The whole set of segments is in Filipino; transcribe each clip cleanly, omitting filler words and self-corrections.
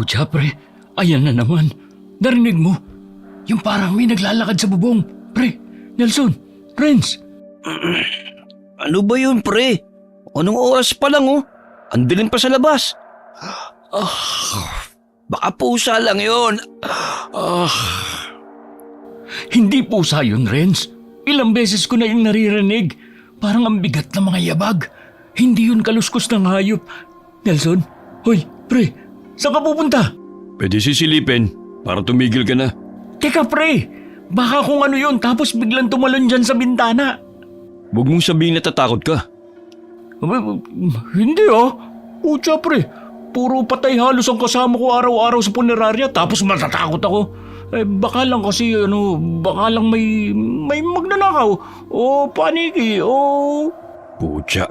Pucha, pre. Ayan na naman. Narinig mo? Yung parang may naglalakad sa bubong. Pre, Nelson, Renz. Ano ba yun, pre? Anong oras pa lang, oh? Ang dilim pa sa labas. Baka pusa lang yun. Hindi pusa yun, Renz. Ilang beses ko na yung naririnig. Parang ang bigat ng mga yabag. Hindi yun kaluskos ng hayop. Nelson, hoy, pre, saan ka pupunta? Pwede sisilipin para tumigil ka na. Teka, pre, baka kung ano yun tapos biglang tumalon dyan sa bintana. Huwag mong sabihin natatakot ka. Hindi Pucha, pre, puro patay halos ang kasama ko araw-araw sa punerarya tapos matatakot ako. Baka lang kasi baka lang may magnanakaw o paniki o... Pucha.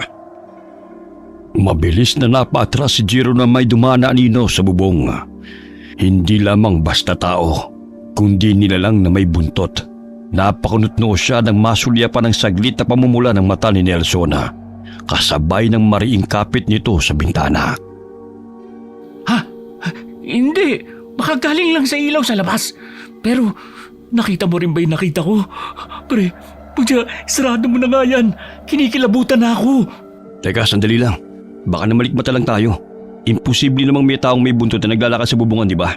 Mabilis na napatras si Jiro na may dumana anino sa bubong. Hindi lamang basta tao, kundi nilalang na may buntot. Napakunot-noo siya nang masulya pa ng saglit na pamumula ng mata ni Nelson, kasabay ng mariing kapit nito sa bintana. Ha? Hindi. Baka galing lang sa ilaw sa labas. Pero nakita mo rin ba yung nakita ko? Pre, pucha, sarado mo na nga yan. Kinikilabutan na ako. Teka, sandali lang. Baka namalikmata lang tayo. Imposible namang may taong may buntot na naglalakad sa bubungan, di ba?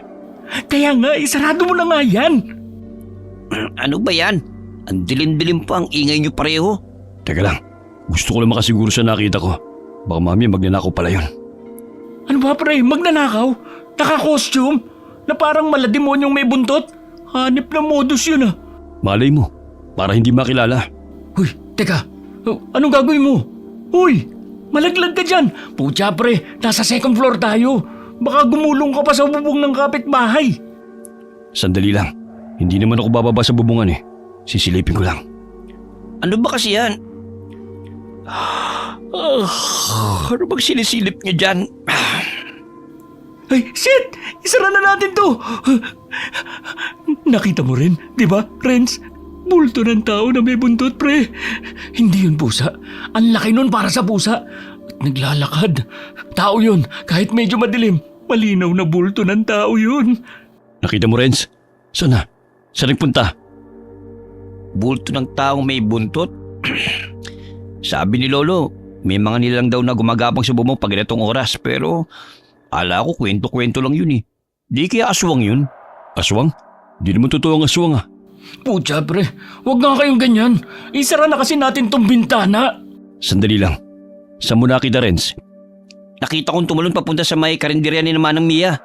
Kaya nga, sarado mo na nga yan. Ano ba yan? Ang dilim-dilim pa ang ingay niyo pareho. Teka lang, gusto ko lang makasiguro sa nakita ko. Baka mami magnanakaw pala yun. Ano ba, pre? Magnanakaw? Naka-costume? Na parang malademonyong may buntot? Hanip na modus yun Malay mo, para hindi makilala. Huy, teka. Anong gagawin mo? Huy, malaglag ka dyan. Pucha, pre, nasa second floor tayo. Baka gumulong ka pa sa bubong ng kapitbahay. Sandali lang. Hindi naman ako bababa sa bubungan Sisilipin ko lang. Ano ba kasi yan? Ano bang sinisilip niyo dyan? Ay, shit! Isara na natin to! Nakita mo rin, di ba, Renz? Bulto ng tao na may buntot, pre. Hindi yun pusa. Ang laki nun para sa pusa. At naglalakad. Tao yun, kahit medyo madilim. Malinaw na bulto ng tao yun. Nakita mo, Renz? Saan na? Saan nagpunta? Bulto ng taong may buntot? Sabi ni Lolo, may mga nilang daw na gumagapang sa bumong pag ganitong oras, pero ala ko kwento-kwento lang yun Di kaya aswang yun? Aswang? Di naman totoo ang aswang Pucha, pre, huwag nga kayong ganyan. Isara na kasi natin tong bintana. Sandali lang. Saan mo nakita, Renz? Nakita kong tumalon papunta sa may karinderya ni naman ng Mia.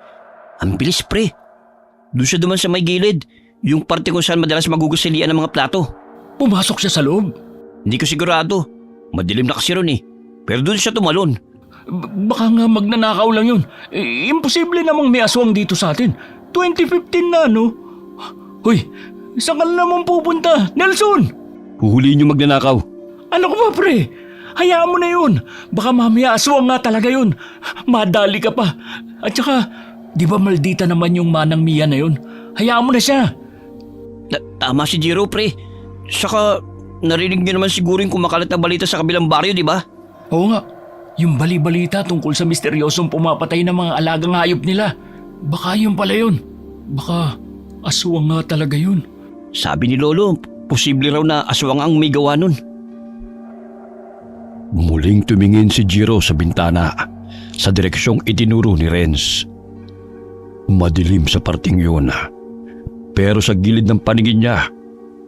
Ang bilis, pre. Doon siya duman sa may gilid. Yung parte kung saan madalas magugusilian ng mga plato. Pumasok siya sa loob. Hindi ko sigurado. Madilim na kasi ron Pero doon siya tumalon. Baka nga magnanakaw lang yun. Imposible namang may aswang dito sa atin. 2015 na, Hoy, saan ka na naman pupunta? Nelson! Huhuliin yung magnanakaw. Ano ko ba, pre? Hayaan mo na yun. Baka mamaya aswang nga talaga yun. Madali ka pa. At saka, di ba maldita naman yung manang Mia na yun? Hayaan mo na siya. Tama si Jiro, pre. Saka, narinig niyo naman siguro yung kumakalat na balita sa kabilang baryo, di ba? Oo nga. Yung bali-balita tungkol sa misteryosong pumapatay ng mga alagang hayop nila. Baka yun pala yun. Baka aswang nga talaga yun. Sabi ni Lolo, posible raw na aswang ang may gawa nun. Muling tumingin si Jiro sa bintana sa direksyong itinuro ni Renz. Madilim sa parting yun. Pero sa gilid ng paningin niya,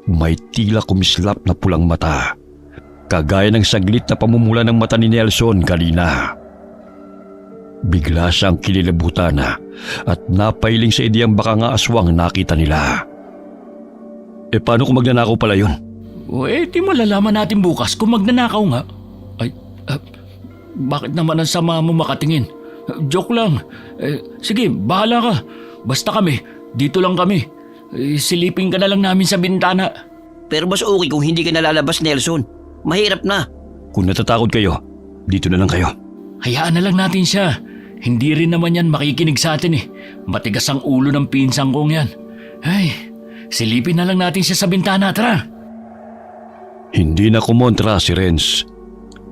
may tila kumislap na pulang mata. Kagaya ng saglit na pamumula ng mata ni Nelson kanina. Bigla siyang kinilabutan at napailing sa ideyang baka nga aswang nakita nila. Paano kung magnanakaw pala yun? Di malalaman natin bukas kung magnanakaw nga. Bakit naman ang sama mo makatingin? Joke lang. Sige, bahala ka. Basta kami, dito lang kami. Silipin ka na lang namin sa bintana. Pero mas okay kung hindi ka nalalabas, Nelson. Mahirap na. Kung natatakot kayo, dito na lang kayo. Hayaan na lang natin siya. Hindi rin naman yan makikinig sa atin Matigas ang ulo ng pinsang kong yan. Ay, silipin na lang natin siya sa bintana, tara. Hindi na kumontra si Renz.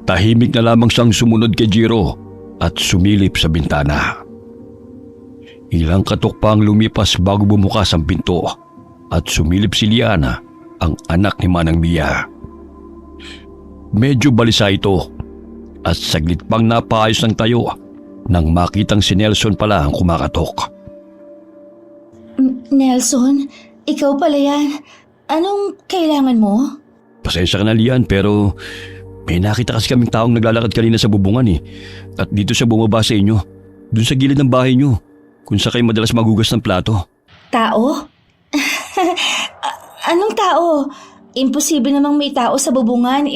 Tahimik na lamang siyang sumunod kay Jiro at sumilip sa bintana. Ilang katok pa ang lumipas bago bumukas ang pinto at sumilip si Liana, ang anak ni Manang Mia. Medyo balisa ito at saglit pang napaayos ng tayo nang makitang si Nelson pala ang kumakatok. Nelson, ikaw pala yan. Anong kailangan mo? Pasensya ka na, Lian, pero may nakita kasi kaming taong naglalakad kanina sa bubungan at dito siya bumaba sa inyo, dun sa gilid ng bahay niyo, kung sa kayo madalas magugas ng plato. Tao? Anong tao? Imposible namang may tao sa bubungan,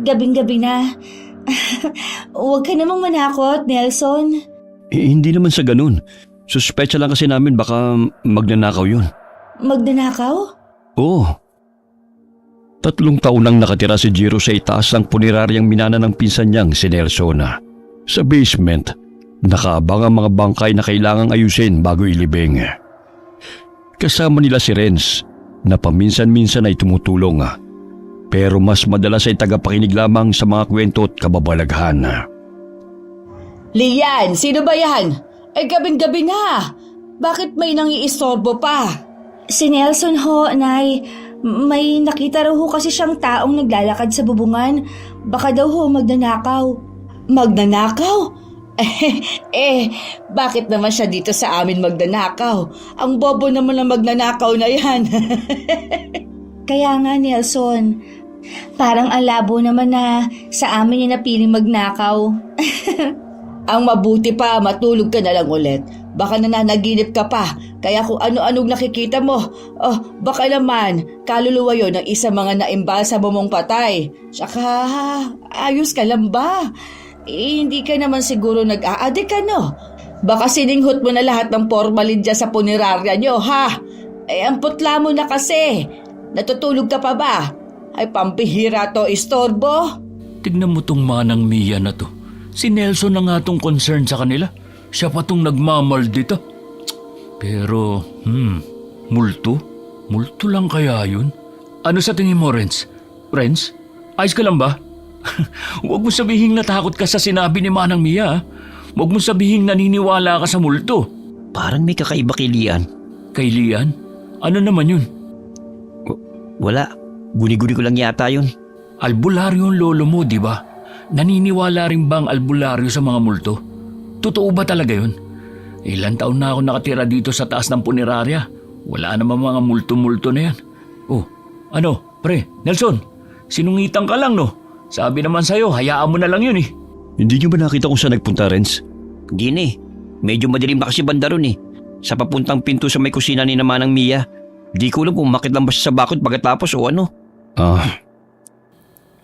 gabing-gabi na. Huwag ka namang manakot, Nelson. Hindi naman sa ganun. Suspecha lang kasi namin baka magnanakaw yun. Magnanakaw? Oo. 3 taon nang nakatira si Jiro sa itaas ng puniraryang minana ng pinsan niyang si Nelson. Sa basement, nakaabang ang mga bangkay na kailangang ayusin bago ilibing. Kasama nila si Renz na paminsan-minsan ay tumutulong, pero mas madalas ay tagapakinig lamang sa mga kwento at kababalaghan. Lian, sino ba yan? Gabing-gabi na. Bakit may nangiistorbo pa? Si Nelson ho, Nay. May nakita raw ho kasi siyang taong naglalakad sa bubungan. Baka daw ho magnanakaw. Magnanakaw? Bakit naman siya dito sa amin magnanakaw? Ang bobo naman ng magnanakaw na yan. Kaya nga, Nelson. Parang ang labo naman na sa amin niya napiling magnakaw. Ang mabuti pa, matulog ka na lang ulit. Baka nananaginip ka pa, kaya kung ano-anong nakikita mo, baka naman, kaluluwa yon ng isa mga naimbalsa mo mong patay. Tsaka, ayos ka lang ba? Hindi ka naman siguro nag-aadik no? Baka sininghot mo na lahat ng formalin dyan sa punerarya nyo, ha? Ang putla mo na kasi. Natutulog ka pa ba? Ay, pampihira to, istorbo. Tignan mo tong Manang Mia na to. Si Nelson na nga tong concern sa kanila. Siya pa tong nagmamaldita. Pero, multo? Multo lang kaya yun? Ano sa tingin mo, Renz? Renz, ayos ka lang ba? Huwag mo sabihing natakot ka sa sinabi ni Manang Mia. Huwag mo sabihing naniniwala ka sa multo. Parang may kakaiba kay Lian. Kay Lian? Ano naman yun? Wala. Guni-guni ko lang yata yun. Albularyo ang lolo mo, di ba? Naniniwala rin ba ang albularyo sa mga multo? Totoo ba talaga yun? Ilan taon na ako nakatira dito sa taas ng punerarya. Wala namang mga multo-multo na yan. Oh, ano, pre, Nelson, sinungitan ka lang no? Sabi naman sa'yo, hayaan mo na lang yun eh. Hindi niyo ba nakita kung saan nagpunta, Renz? Hindi na Medyo madilim na kasi banda ron Sa papuntang pinto sa may kusina ni Manang Mia. Di ko alam kung makit lang ba siya sa bakod pagkatapos o ano.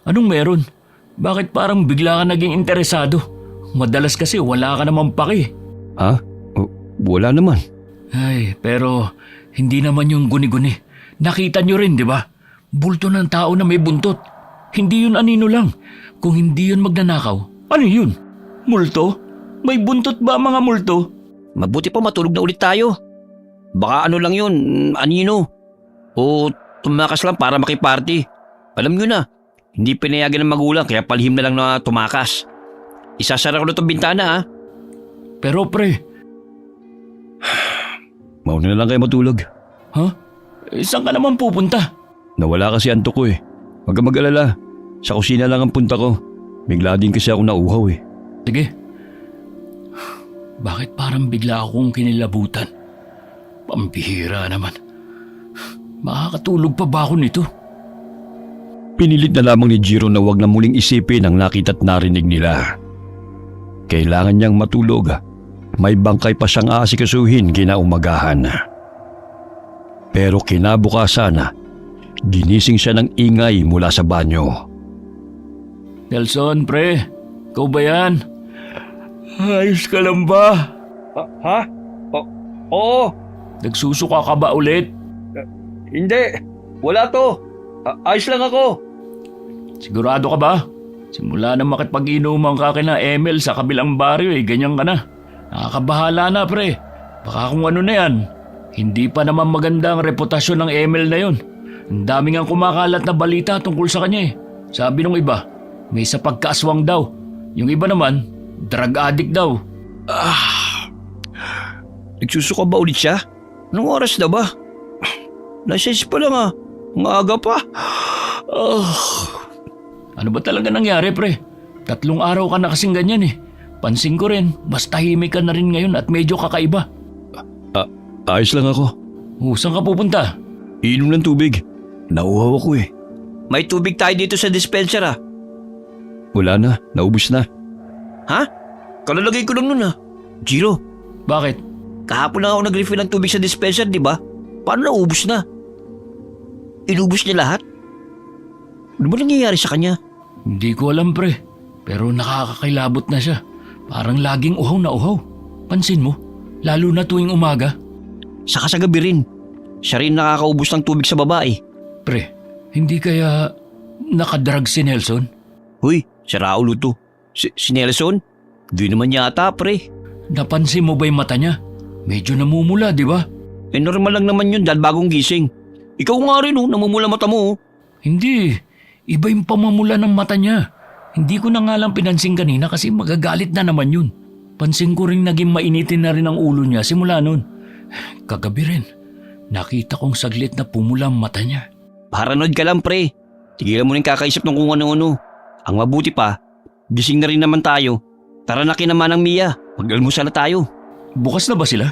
Anong meron? Bakit parang bigla ka naging interesado? Madalas kasi wala ka naman paki. Wala naman. Ay, pero hindi naman yung guni-guni. Nakita nyo rin, di ba? Bulto ng tao na may buntot. Hindi yun anino lang. Kung hindi yun magnanakaw, ano yun? Multo? May buntot ba ang mga multo? Mabuti pa matulog na ulit tayo. Baka ano lang yun, anino. O tumakas lang para makiparty. Alam nyo na, hindi pinayagan ng magulang kaya palihim na lang na tumakas. Isasara ko na itong bintana Pero pre. Mauna na lang kayo matulog. Ha? Saan ka naman pupunta? Nawala kasi antok ko Huwag ka mag-alala. Sa kusina lang ang punta ko. Bigla din kasi ako nauhaw Sige. Bakit parang bigla akong kinilabutan? Pambihira naman. Makakatulog pa ba ako nito? Pinilit na lamang ni Jiro na wag na muling isipin ang nakita at narinig nila. Kailangan niyang matulog. May bangkay pa siyang aasikasuhin kinaumagahan. Pero kinabukasan, ginising siya ng ingay mula sa banyo. Nelson, pre. Ikaw ba yan? Ayos ka lang ba? Oo. Nagsusuka ka ba ulit? Hindi. Wala to. Ayos lang ako. Sigurado ka ba? Simula na makipag-inuman ka kina Emil sa kabilang baryo ganyan ka na. Nakakabahala na pre. Baka kung ano na yan. Hindi pa naman maganda ang reputasyon ng Emil na yun. Ang daming ang kumakalat na balita tungkol sa kanya Sabi nung iba, may sa pagkaaswang daw. Yung iba naman, drug addict daw. Nagsusuka ba ulit siya? Anong oras na ba? Lasens pa lang Ang aga pa. Ano ba talaga nangyari, pre? 3 araw ka na kasing ganyan eh. Pansin ko rin, mas tahimik ka na rin ngayon at medyo kakaiba. Ayos lang ako. Saan ka pupunta? Inom ng tubig. Nauhaw ako eh. May tubig tayo dito sa dispenser Wala na, naubos na. Ha? Kalalagay ko lang nun Jiro, Bakit? kahapon lang ako nag-refill ng tubig sa dispenser, di ba? Paano naubos na? Inubos niya lahat? Ano ba nangyayari sa kanya? Hindi ko alam, pre. Pero nakakakilabot na siya. Parang laging uhaw na uhaw. Pansin mo, lalo na tuwing umaga. Saka sa gabi rin. Siya rin nakakaubos ng tubig sa babae. Pre, hindi kaya nakadrag si Nelson? Huy, si Raulo to. Si Nelson? Di naman yata, pre. Napansin mo ba yung mata niya? Medyo namumula, di ba? Normal lang naman yun dahil bagong gising. Ikaw nga rin namumula mata mo Hindi. Iba yung pamamula ng mata niya. Hindi ko na nga lang pinansin kanina kasi magagalit na naman yun. Pansin ko rin naging mainitin na rin ang ulo niya simula nun. Kagabi rin, nakita kong saglit na pumula ang mata niya. Paranoid ka lang, pre. Tigilan mo rin kakaisip ng kung ano-ano. Ang mabuti pa, gising na rin naman tayo. Tara na kinaman ng Mia. Mag-almusal na tayo. Bukas na ba sila?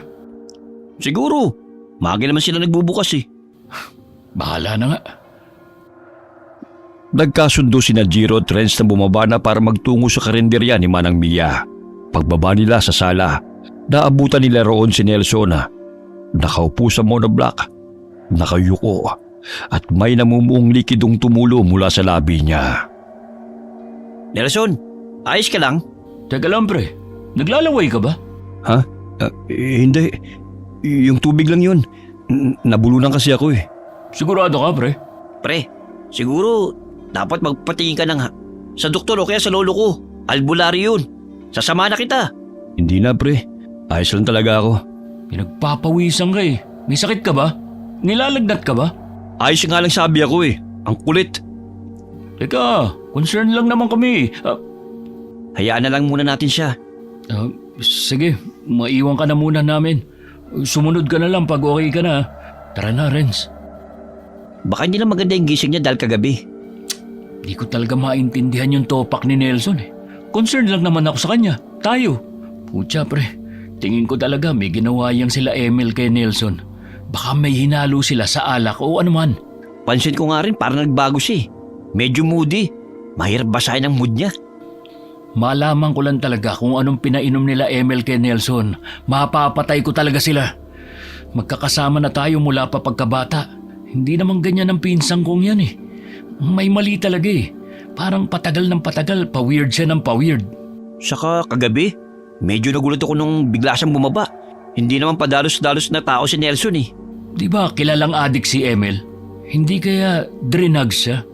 Siguro. Maaga naman sila nagbubukas Bahala na nga. Nagkasundo sina Jiro at Renz na bumaba na para magtungo sa karinderya ni Manang Mia. Pagbaba nila sa sala, naabutan nila roon si Nelson nakaupo sa monoblock, nakayuko at may namumuong likidong tumulo mula sa labi niya. Nelson, ayos ka lang? Teka lang, pre. Naglalaway ka ba? Ha? Hindi. Yung tubig lang yun. Nabulunan kasi ako eh. Sigurado ka, pre? Pre, siguro dapat magpatingin ka sa doktor o kaya sa lolo ko. Albularyo yun. Sasama na kita. Hindi na pre. Ayos lang talaga ako. Pinagpapawisan ka eh. May sakit ka ba? Nilalagnat ka ba? Ayos nga lang sabi ako eh. Ang kulit. Teka, concern lang naman kami. Hayaan na lang muna natin siya. Sige, maiwan ka na muna namin. Sumunod ka na lang pag okay ka na. Tara na, Renz. Baka hindi na maganda yung gising niya dahil kagabi. Di ko talaga maintindihan yung topak ni Nelson eh. Concerned lang naman ako sa kanya. Tayo. Putya pre, tingin ko talaga may ginawa yang sila Emil kay Nelson. Baka may hinalo sila sa alak o anuman. Pansin ko nga rin parang nagbago siya Medyo moody. Mahirap basahin ang mood niya. Malaman ko lang talaga kung anong pinainom nila Emil kay Nelson. Mapapatay ko talaga sila. Magkakasama na tayo mula pa pagkabata. Hindi naman ganyan ang pinsang kong yan eh. May mali talaga eh. Parang patagal ng patagal, pa-weird siya ng pa-weird. Saka kagabi, medyo nagulat ako nung bigla siyang bumaba. Hindi naman padalos-dalos na tao si Nelson Di ba kilalang adik si Emil? Hindi kaya drinag siya?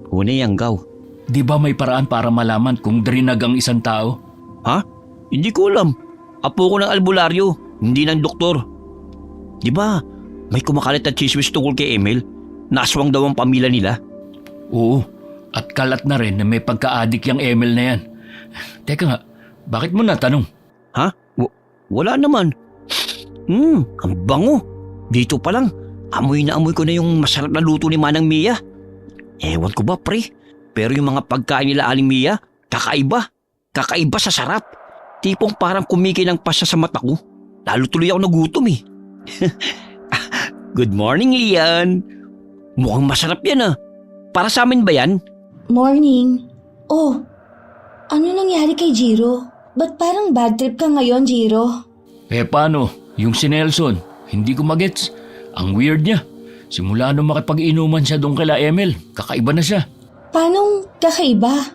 Una yung gaw. Di ba may paraan para malaman kung drinag ang isang tao? Ha? Hindi ko alam. Apo ko ng albularyo, hindi ng doktor. Di ba may kumakalat na chismis tungkol kay Emil? Naswang daw ang pamilya nila. Oo, at kalat na rin na may pagka-adik yung Emil na yan. Teka nga, bakit mo natanong? Ha? Wala naman. Ang bango. Dito pa lang, amoy na amoy ko na yung masarap na luto ni Manang Mia. Ewan ko ba pre, pero yung mga pagkain nila Aling Mia, kakaiba. Kakaiba sa sarap. Tipong parang kumikinang pa siya sa mata ko. Lalo tuloy ako nagutom Good morning, Lian. Mukhang masarap yan Para sa amin ba yan? Morning. Oh, ano nangyari kay Jiro? Ba't parang bad trip ka ngayon, Jiro? Paano? Yung si Nelson, hindi ko magets. Ang weird niya. Simula nung makipag-inuman siya doon kila Emil, kakaiba na siya. Paanong kakaiba?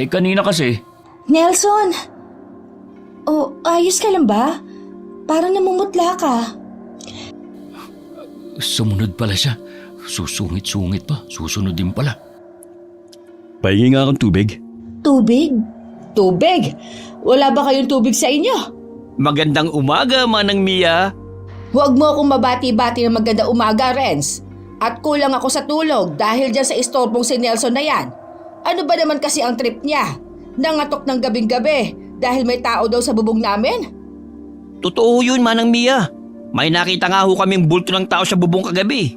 Kanina kasi, Nelson! Oh, ayos ka lang ba? Parang namumutla ka. sumunod pala siya. Susungit-sungit pa, susunod din pala. Pahingi nga akong tubig. Tubig? Tubig? Wala ba kayong tubig sa inyo? Magandang umaga, Manang Mia. Huwag mo akong mabati-bati ng maganda umaga, Renz. At kulang ako sa tulog dahil dyan sa istorbong si Nelson na yan. Ano ba naman kasi ang trip niya? Nangatok ng gabing-gabi dahil may tao daw sa bubong namin? Totoo yun, Manang Mia. May nakita nga ho kaming bulto ng tao sa bubong kagabi.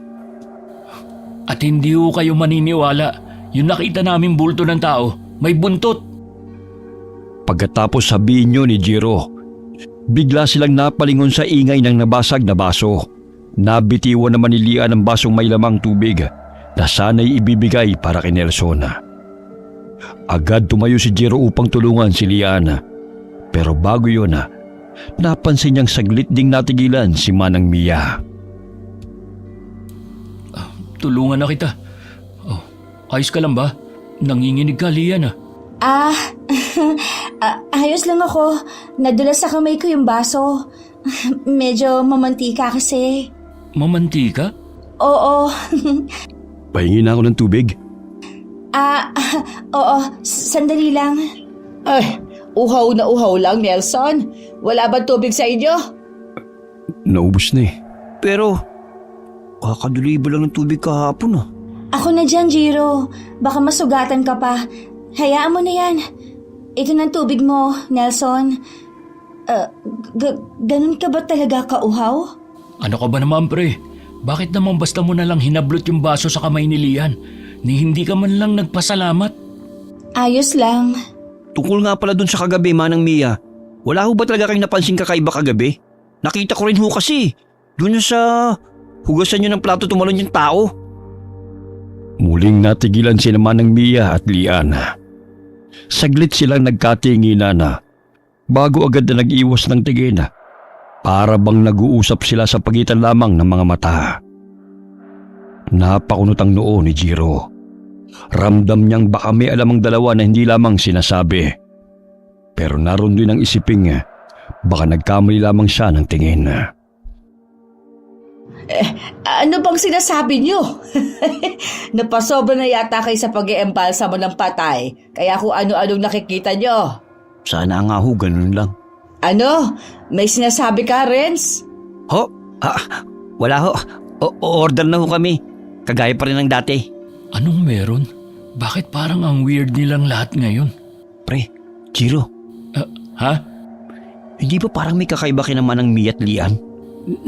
At hindi ho kayo maniniwala. Yung nakita naming bulto ng tao, may buntot. Pagkatapos sabihin nyo ni Jiro, bigla silang napalingon sa ingay ng nabasag na baso. Nabitiwan naman ni Lian ang basong may lamang tubig na sana'y ibibigay para kay Nelson. Agad tumayo si Jiro upang tulungan si Lian. Pero bago yun, napansin niyang saglit ding natigilan si Manang Mia. Tulungan na kita. Oh, ayos ka lang ba? Nanginginig ka, Lian. Ayos lang ako. Nadula sa kamay ko yung baso. Medyo mamantika kasi. Mamantika? Oo. Pahingi na ako ng tubig. Oo. Sandali lang. Ay, uhaw na uhaw lang, Nelson. Wala ba tubig sa inyo? Naubos na eh. Pero, kakadulibol lang ng tubig kahapon ah. Ako na dyan, Jiro. Baka masugatan ka pa. Hayaan mo na yan. Ito ng tubig mo, Nelson. Ganun ka ba talaga kauhaw? Ano ka ba naman, pre? Bakit naman basta mo na lang hinablot yung baso sa kamay ni Lian? Ni hindi ka man lang nagpasalamat? Ayos lang. Tungkol nga pala dun sa kagabi, Manang Mia. Wala ho ba talaga kayong napansin kakaiba kagabi? Nakita ko rin ho kasi. Doon sa hugasan nyo ng plato tumalon yung tao. Muling natigilan si Manang Mia at Lian. Saglit silang nagkatinginan bago agad na nag-iwas ng tingin. Para bang nag-uusap sila sa pagitan lamang ng mga mata. Napakunot ang noo ni Jiro. Ramdam niyang baka may alam ang dalawa na hindi lamang sinasabi. Pero naroon din ang isiping baka nagkamali lamang siya ng tingin. Ano bang sinasabi niyo? Napasobra na yata kayo sa pag-iembalsa mo ng patay. Kaya kung ano-anong nakikita niyo. Sana nga ho, ganun lang. Ano? May sinasabi ka, Renz? Ho? Wala ho. Order na ho kami. Kagaya pa rin ng dati. Anong meron? Bakit parang ang weird nilang lahat ngayon? Pre, Jiro, Ha? hindi ba parang may kakaiba kina Manang Mia at Lian?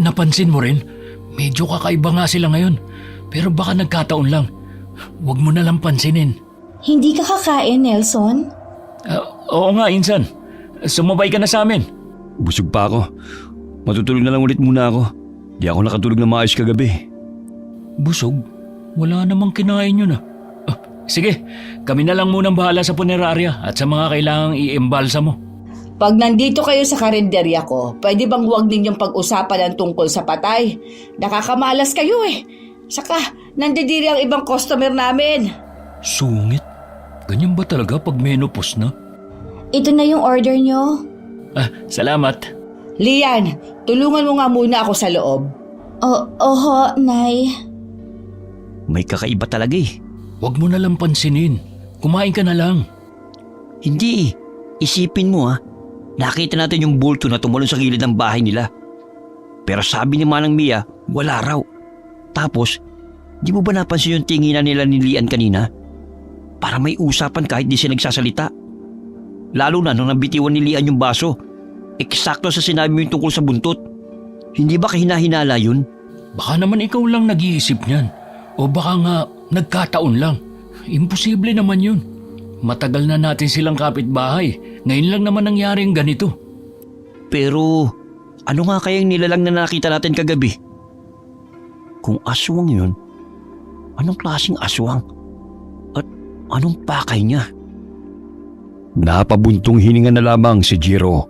Napansin mo rin? Medyo kakaiba nga sila ngayon. Pero baka nagkataon lang. Huwag mo na lang pansinin. Hindi ka kakain, Nelson? Oo nga, Insan. Sumabay ka na sa amin. Busog pa ako. Matutulog na lang ulit muna ako. Di ako nakatulog na maayos kagabi. Busog? Wala namang kinain yun sige, kami na lang munang bahala sa punerarya at sa mga kailangang i-embalsa mo. Pag nandito kayo sa karinderya ko, pwede bang huwag ninyong pag-usapan ang tungkol sa patay? Nakakamalas kayo eh. Saka, nandidiri ang ibang customer namin. Sungit? Ganyan ba talaga pag menopause na? Ito na yung order nyo. Salamat. Lian, tulungan mo nga muna ako sa loob. Oho, Nay. May kakaiba talaga eh. Huwag mo na lang pansinin. Kumain ka na lang. Hindi eh. Isipin mo nakita natin yung bulto na tumalon sa gilid ng bahay nila. Pero sabi ni Manang Mia, wala raw. Tapos, di mo ba napansin yung tinginan nila ni Lian kanina? Para may usapan kahit di siya nagsasalita. Lalo na nung nabitiwan ni Lian yung baso. Eksakto sa sinabi mo yung tungkol sa buntot. Hindi ba kahina-hinala yun? Baka naman ikaw lang nag-iisip niyan. O baka nga nagkataon lang. Imposible naman yun. Matagal na natin silang kapitbahay. Ngayon lang naman nangyari ang ganito. Pero ano nga kayang nilalang na nakita natin kagabi? Kung aswang yun, anong klaseng aswang? At anong pakay niya? Napabuntong hininga na lamang si Jiro.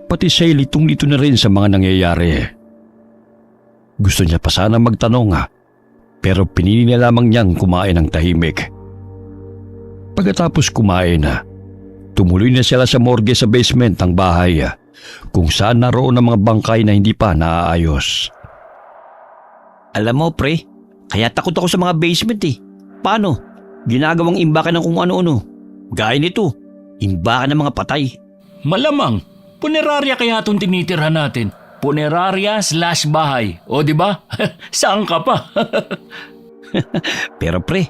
Pati siya'y litong-lito na rin sa mga nangyayari. Gusto niya pa sana magtanong pero pinili na lamang niyang kumain ng tahimik. Pagkatapos kumain tumuloy na sila sa morgue sa basement ng bahay kung saan naroon ang mga bangkay na hindi pa naaayos. Alam mo pre, kaya takot ako sa mga basement eh. Paano? Ginagawang imbakan ng kung ano-ano. Gaya nito, imbakan ng mga patay. Malamang, punerarya kaya itong tinitirhan natin. Punerarya/bahay. O di ba? Saan ka pa? Pero pre,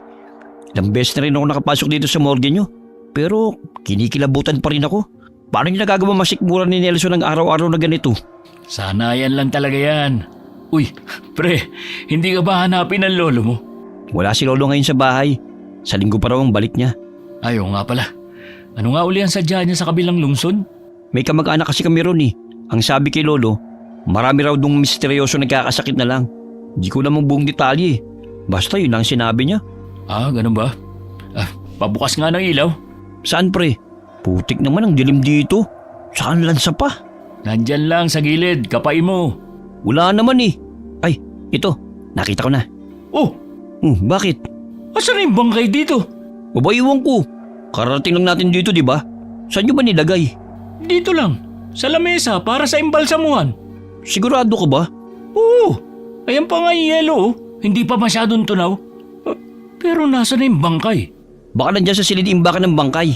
ilang beses na rin ako nakapasok dito sa morgue nyo. Pero kinikilabutan pa rin ako. Paano niyo nagagawa masikmura ni Nelson ng araw-araw na ganito? Sanayan lang talaga yan. Uy, pre, hindi ka ba hanapin ang lolo mo? Wala si Lolo ngayon sa bahay. Sa linggo pa raw ang balik niya. Ayaw nga pala. Ano nga uli ang sadya niya sa kabilang lungsod? May kamag-anak kasi kami ron eh. Ang sabi kay Lolo, marami raw dong misteryoso nagkakasakit na lang. Di ko namang buong detalye eh. Basta yun lang sinabi niya. Ah, ganun ba? Pabukas nga ng ilaw. Saan pre? Putik naman ang dilim dito. Saan lansa pa? Nandyan lang sa gilid, kapay mo. Wala naman eh. Ay, ito. Nakita ko na. Oh, Bakit? asan na yung bangkay dito? Baba iwan ko. Karating lang natin dito, di ba? Saan nyo ba nilagay? Dito lang, sa lamesa para sa imbalsamuhan. Sigurado ka ba? Oo, ayan pa nga yung yelo oh. Hindi pa masyadong tunaw. Pero nasa na yung bangkay? Baka nandyan sa silid imbakan ng bangkay.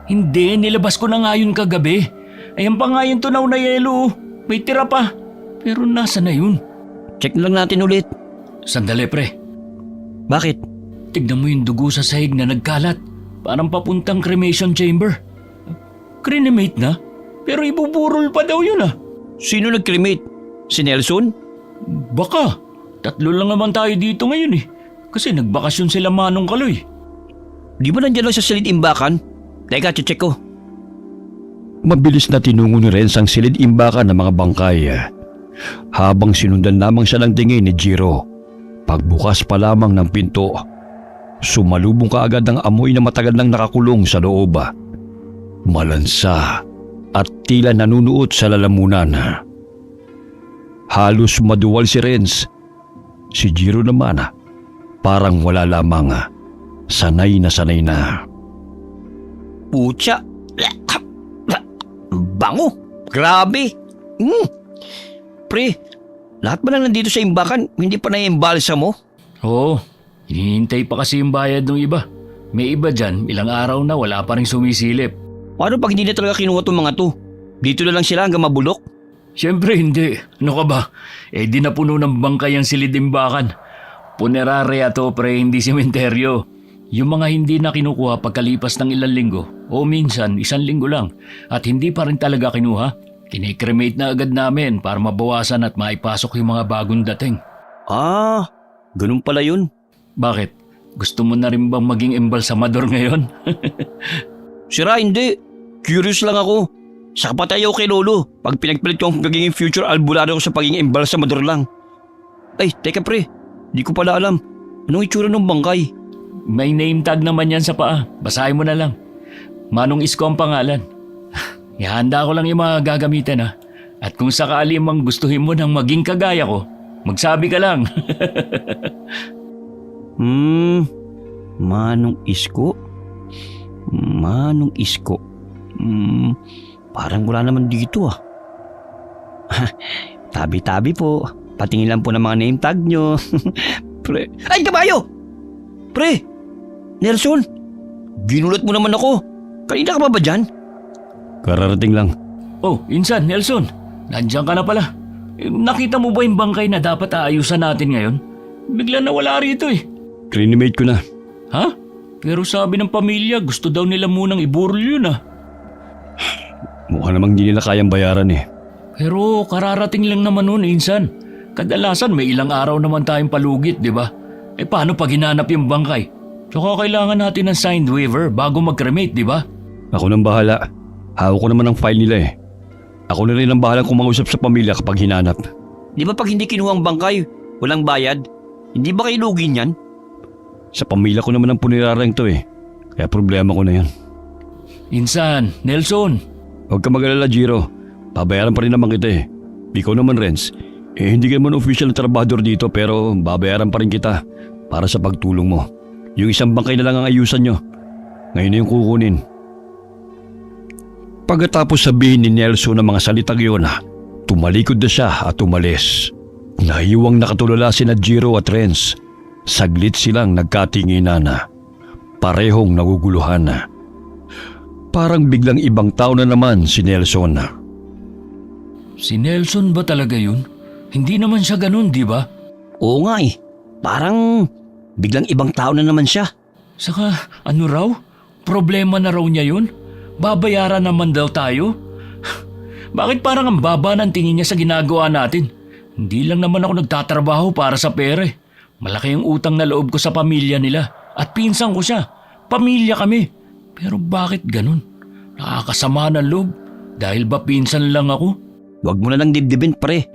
Hindi, nilabas ko na nga yun kagabi. Ayan pa nga yung tunaw na yelo oh. May tira pa. Pero nasa na yun? Check na lang natin ulit. Sandali pre, Bakit? tignan mo yung dugo sa sahig na nagkalat. Parang papuntang cremation chamber. Cremate na? Pero ibuburol pa daw yun ah. Sino nag-cremate? Si Nelson? Baka. 3 lang naman tayo dito ngayon eh. Kasi nagbakasyon sila Manong Kaloy. Di ba nandyan lang sa silid imbakan? Teka, check ko. Mabilis na tinungo ni Renz ang silid imbakan ng mga bangkay. Habang sinundan lamang siya ng tingin ni Jiro. Pagbukas pa lamang ng pinto, sumalubong kaagad ang amoy na matagal nang nakakulong sa loob. Malansa at tila nanunuot sa lalamunan. Halos maduwal si Renz. Si Jiro naman parang wala lamang. Sanay na. Putya. Bango. Grabe. Pre, lahat ba na nandito sa imbakan, hindi pa na-imbalsa mo? Oo, hinihintay pa kasi yung bayad ng iba. May iba dyan, ilang araw na wala pa rin sumisilip. Paano pag hindi na talaga kinuha itong mga to? Dito na lang sila hanggang mabulok? Siyempre hindi. Ano ka ba? Eh di napuno ng bangkay ang silid-imbakan. Punerarya to pre, hindi sementeryo. Yung mga hindi na kinukuha pagkalipas ng ilang linggo o minsan 1 linggo lang at hindi pa rin talaga kinuha, kinikremate na agad namin para mabawasan at maipasok yung mga bagong dating. Ah, ganun pala yun. Bakit? Gusto mo na rin bang maging embalsamador ngayon? Sira, hindi. Curious lang ako. Saka pa tayo kay Lolo pag pinagpalit ko ang pagiging future albularyo ko sa pagiging embalsamador lang. Ay, teka pre. Di ko pala alam. Anong itsura ng bangkay? May name tag naman yan sa paa. Basahin mo na lang. Manong Isko ang pangalan. Ihanda ko lang yung mga gagamitan ha. At kung sakali mang gustuhin mo nang maging kagaya ko, magsabi ka lang. Manong Isko? Manong Isko? Parang wala naman dito ah. Tabi-tabi po. Patingin lang po ng mga name tag nyo. Pre. Ay, kabayo! Pre! Nelson! Ginulat mo naman ako. Kanina ka ba dyan? Kararating lang. Oh, Insan, Nelson. Nandiyan ka na pala. Nakita mo ba yung bangkay na dapat aayusan natin ngayon? Bigla na wala rito eh. Cremate ko na. Ha? Pero sabi ng pamilya, gusto daw nila munang iburol yun ah. Mukha namang hindi nila kayang bayaran eh. Pero kararating lang naman nun, Insan. Kadalasan may ilang araw naman tayong palugit, di ba? Eh paano pag hinanap yung bangkay? Tsaka kailangan natin ng signed waiver bago mag-cremate, di ba? Ako nang bahala. Hawak ko naman ang file nila eh. Ako na rin ang bahala kung mangusap sa pamilya kapag hinanap. Di ba pag hindi kinuha ang bangkay, walang bayad? Hindi ba kayo lugi niyan? Sa pamilya ko naman ang punirarang to eh. Kaya problema ko na yan. Insan, Nelson. Huwag ka mag-alala, Jiro. Babayaran pa rin naman kita eh. Ikaw naman, Renz. Hindi ka naman official na trabahador dito pero babayaran pa rin kita para sa pagtulong mo. Yung isang bangkay na lang ang ayusan nyo. Ngayon na yung kukunin. Pagkatapos sabihin ni Nelson ang mga salitang yun, tumalikod na siya at umalis. Naiwang nakatulala sina Jiro at Renz. Saglit silang nagkatinginan. Parehong naguguluhan. Parang biglang ibang tao na naman si Nelson. Si Nelson ba talaga yun? Hindi naman siya ganun, di ba? Oo nga eh. Parang biglang ibang tao na naman siya. Saka ano raw? Problema na raw niya yun? Babayaran naman daw tayo? Bakit parang ang baba ng tingin niya sa ginagawa natin? Hindi lang naman ako nagtatrabaho para sa pera eh. Malaki yung utang na loob ko sa pamilya nila. At pinsan ko siya. Pamilya kami. Pero bakit ganun? Nakakasama ng loob. Dahil ba pinsan lang ako? Huwag mo na lang dibdibin, pre.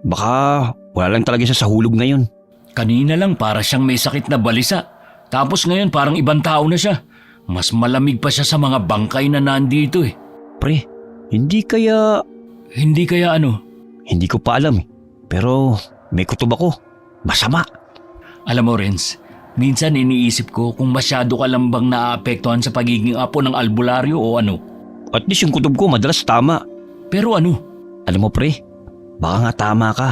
Baka wala lang talaga siya sa hulog ngayon. Kanina lang para siyang may sakit na balisa. Tapos ngayon parang ibang tao na siya. Mas malamig pa siya sa mga bangkay na nandito eh. Pre, hindi kaya... Hindi kaya ano? Hindi ko pa alam eh. Pero may kutob ako. Masama. Alam mo, Renz, minsan iniisip ko kung masyado ka lang bang naapektuhan sa pagiging apo ng albularyo o ano. At least yung kutob ko madalas tama. Pero ano? Alam mo, pre, baka nga tama ka.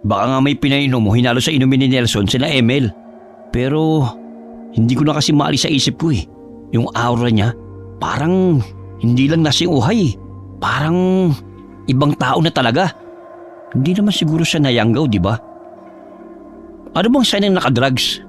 Baka nga may pinainom mo hinalo sa inumin ni Nelson sila Emil. Pero hindi ko na kasi maalis sa isip ko eh. Yung aura niya, parang hindi lang nasing uhay. Parang ibang tao na talaga. Hindi naman siguro siya nayanggaw, di ba? Ano bang sign ng nakadrugs?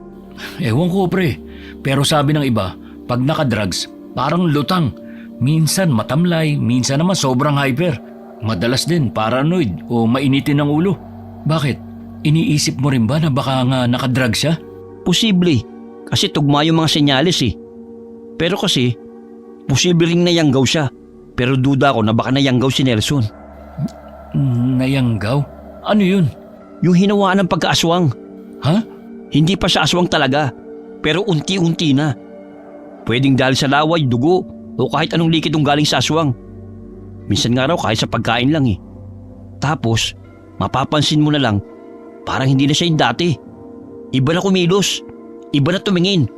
Ewan ko, pre. Pero sabi ng iba, pag nakadrugs, parang lutang. Minsan matamlay, minsan naman sobrang hyper. Madalas din paranoid o mainitin ng ulo. Bakit? Iniisip mo rin ba na baka nga nakadrugs siya? Posible. Kasi tugma yung mga senyales eh. Pero kasi, posible ring nayanggaw siya. Pero duda ko na baka nayanggaw si Nelson. Nayanggaw? Ano yun? Yung hinawaan ng pagkaaswang. Ha? Hindi pa siya aswang talaga. Pero unti-unti na. Pwedeng dahil sa laway, dugo, o kahit anong likidong galing sa aswang. Minsan nga raw kahit sa pagkain lang eh. Tapos, mapapansin mo na lang, parang hindi na siya yung dati. Iba na kumilos. Iba na tumingin.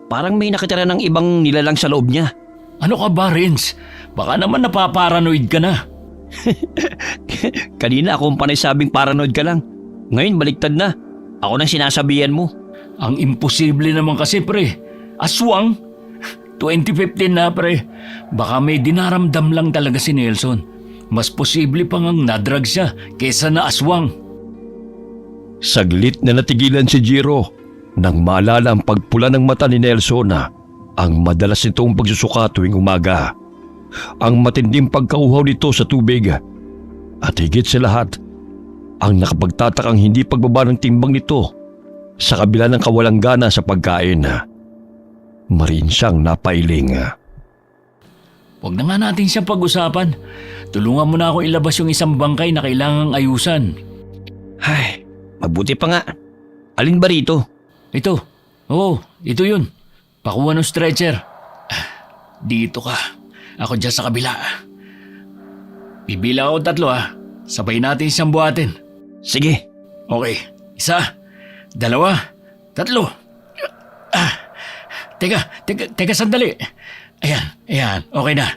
Parang may nakitira ng ibang nilalang sa loob niya. Ano ka ba, Renz? Baka naman napaparanoid ka na. Kanina ako ang panay sabing paranoid ka lang. Ngayon baliktad na. Ako nang sinasabihan mo. Ang imposible naman kasi, pre. Aswang? 2015 na, pre. Baka may dinaramdam lang talaga si Nelson. Mas posible pang ang nadrag siya kesa na aswang. Saglit na natigilan si Jiro nang maalala ang pagpula ng mata ni Nelson na ang madalas nitong pagsusuka tuwing umaga. Ang matinding pagkauhaw nito sa tubig. At higit sa lahat, ang nakapagtatakang hindi pagbaba ng timbang nito sa kabila ng kawalang gana sa pagkain. Marin siyang napailing. Huwag na nga natin siyang pag-usapan. Tulungan mo na ako ilabas yung isang bangkay na kailangang ayusan. Ay, mabuti pa nga. Alin ba rito? Ito. Oo, ito yun. Pakuha ng stretcher. Dito ka. Ako dyan sa kabila. Bibila ako 3 ha. Sabay natin siyang buhatin. Sige. Okay. 1, 2, 3. Teka sandali. Ayan. Okay na.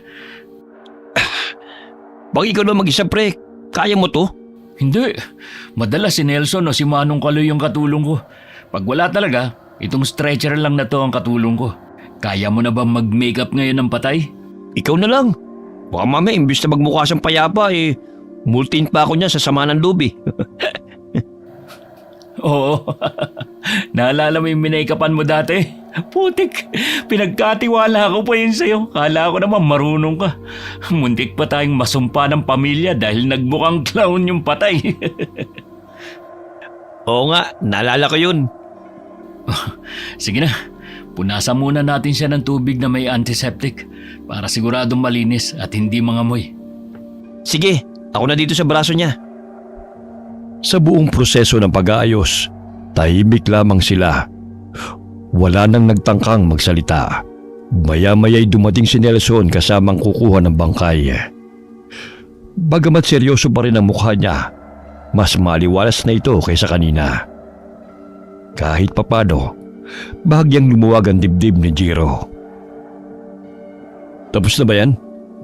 Baka ikaw na mag-isa, pre. Kaya mo to? Hindi. Madalas si Nelson o si Manong Kaloy yung katulong ko. Pag wala talaga, itong stretcher lang na to ang katulong ko. Kaya mo na ba mag-makeup ngayon ng patay? Ikaw na lang. Baka mamaya, imbis na magmukha siyang payapa multiin pa ako niya sa sama ng loob eh. Oo. Naalala mo yung minake-upan mo dati? Putik, pinagkatiwala ko pa yun sa'yo. Kala ko naman marunong ka. Muntik pa tayong masumpa ng pamilya dahil nagmukhang clown yung patay. Oo nga, naalala ko yun. Sige na, punasan muna natin siya ng tubig na may antiseptic para siguradong malinis at hindi mangamoy. Sige, ako na dito sa braso niya. Sa buong proseso ng pag-aayos, tahimik lamang sila. Wala nang nagtangkang magsalita. Maya-maya'y dumating si Nelson kasamang kukuha ng bangkay. Bagamat seryoso pa rin ang mukha niya, mas maliwalas na ito kaysa kanina. Kahit papano, bahagyang lumuwag ang dibdib ni Jiro. Tapos na ba yan?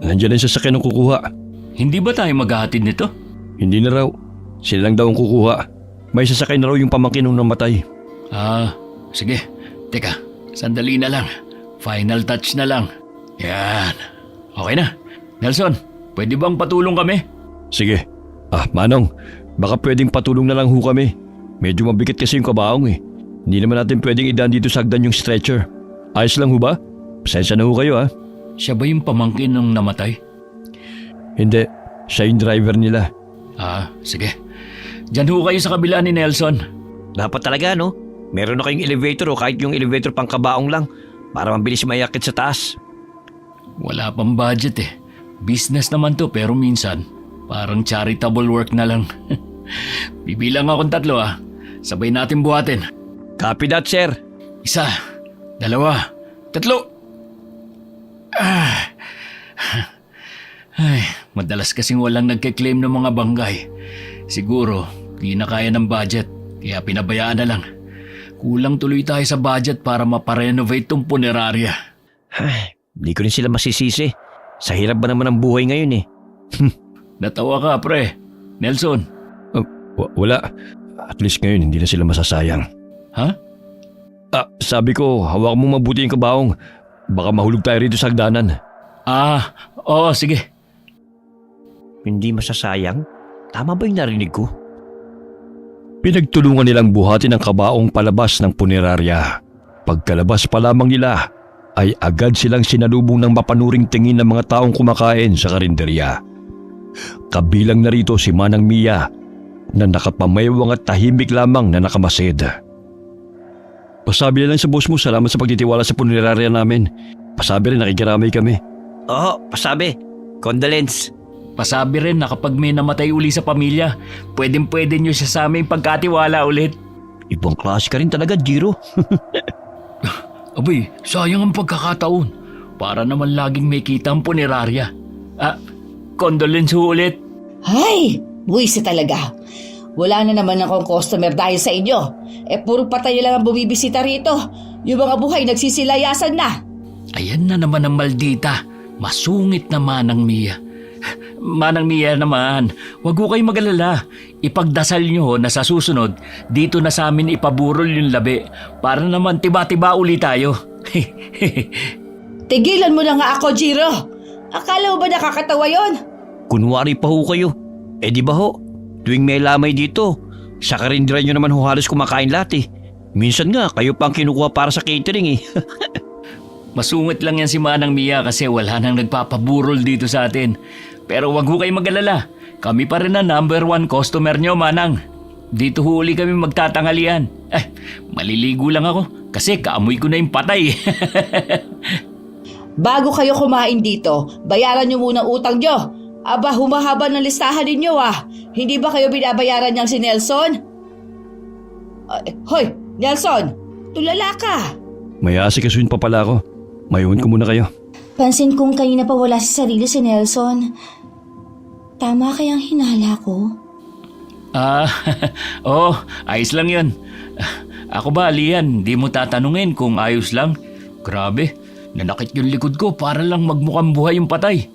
Nandiyan ang sasakyan ng kukuha. Hindi ba tayo maghahatid nito? Hindi na raw. Sila lang daw ang kukuha. May sasakay na raw yung pamangkin nung namatay. Sige. Teka, sandali na lang. Final touch na lang. Yan. Okay na. Nelson, pwede bang patulong kami? Sige. Manong, baka pwedeng patulong na lang ho kami. Medyo mabigat kasi yung kabaong eh. Hindi naman natin pwedeng idaan dito sa hagdan yung stretcher. Ayos lang ho ba? Pasensya na ho kayo . Siya ba yung pamangkin ng namatay? Hindi, siya yung driver nila. Ah, sige. Diyan ho kayo sa kabila ni Nelson. Dapat talaga, no? Meron na kayong elevator o kahit yung elevator pang kabaong lang para mabilis mayakit sa taas. Wala pang budget eh. Business naman to pero minsan parang charitable work na lang. Bibilang akong 3 ah. Sabay natin buhatin. Copy that, sir. 1, 2, 3. Ay, madalas kasing walang nagke-claim ng mga banggay. Siguro, di na kaya ng budget, kaya pinabayaan na lang. Kulang tuloy tayo sa budget para maparenovate tong punerarya. Ay, di ko rin sila masisisi. Sa hirap ba naman ang buhay ngayon eh. Natawa ka, pre. Nelson. Wala. At least ngayon hindi na sila masasayang. Ha? Sabi ko, hawak mo mabuti yung kabaong. Baka mahulog tayo rito sa hagdanan. Oo, sige. Hindi masasayang? Tama ba yung narinig ko? Pinagtulungan nilang buhatin ang kabaong palabas ng punerarya. Pagkalabas pa lamang nila, ay agad silang sinalubong ng mapanuring tingin ng mga taong kumakain sa karinderya. Kabilang na rito si Manang Mia na nakapamayawang at tahimik lamang na nakamasid. Pasabi na lang sa boss mo, salamat sa pagtitiwala sa punerarya namin. Pasabi rin, nakikiramay kami. Oo, pasabi. Condolence. Pasabi rin na kapag may namatay uli sa pamilya, pwedeng-pwede nyo siya sa aming pagkatiwala ulit. Ibang klase ka rin talaga, Jiro. Abay, sayang ang pagkakataon. Para naman laging may kita ang punerarya. Condolence ho ulit. Ay, buwisi talaga. Wala na naman akong customer dahil sa inyo. Puro patay lang ang bumibisita rito. Yung mga buhay nagsisilayasan na. Ayan na naman ang maldita. Masungit na Manang Mia. Manang Mia naman, wag ko kayo mag-alala. Ipagdasal nyo na sa susunod, dito na sa amin ipaburol yung labi para naman tiba-tiba uli tayo. Tigilan mo na nga ako, Jiro. Akala mo ba nakakatawa yon? Kunwari pa ho kayo. Di ba ho? Tuwing may lamay dito, sa karindira nyo naman ho halos kumakain lahat eh. Minsan nga, kayo pang kinukuha para sa catering eh. Masungit lang yan si Manang Mia kasi wala nang nagpapaburol dito sa atin. Pero wag ho kayo mag-alala. Kami pa rin ang #1 customer nyo, Manang. Dito huli kami magtatangalian. Maliligo lang ako kasi kaamoy ko na yung patay. Bago kayo kumain dito, bayaran nyo muna utang nyo. Aba, humahaba ng listahan ninyo ah. Hindi ba kayo binabayaran niyang si Nelson? Hoy, Nelson! Tulala ka! May asikasuhin pa pala ako. Mayuhin ko muna kayo. Pansin kong kanina pa wala sa sarili si Nelson. Tama kayang hinala ko? Ayos lang yun. Ako ba, Lian, di mo tatanungin kung ayos lang? Grabe, nanakit yung likod ko para lang magmukhang buhay yung patay.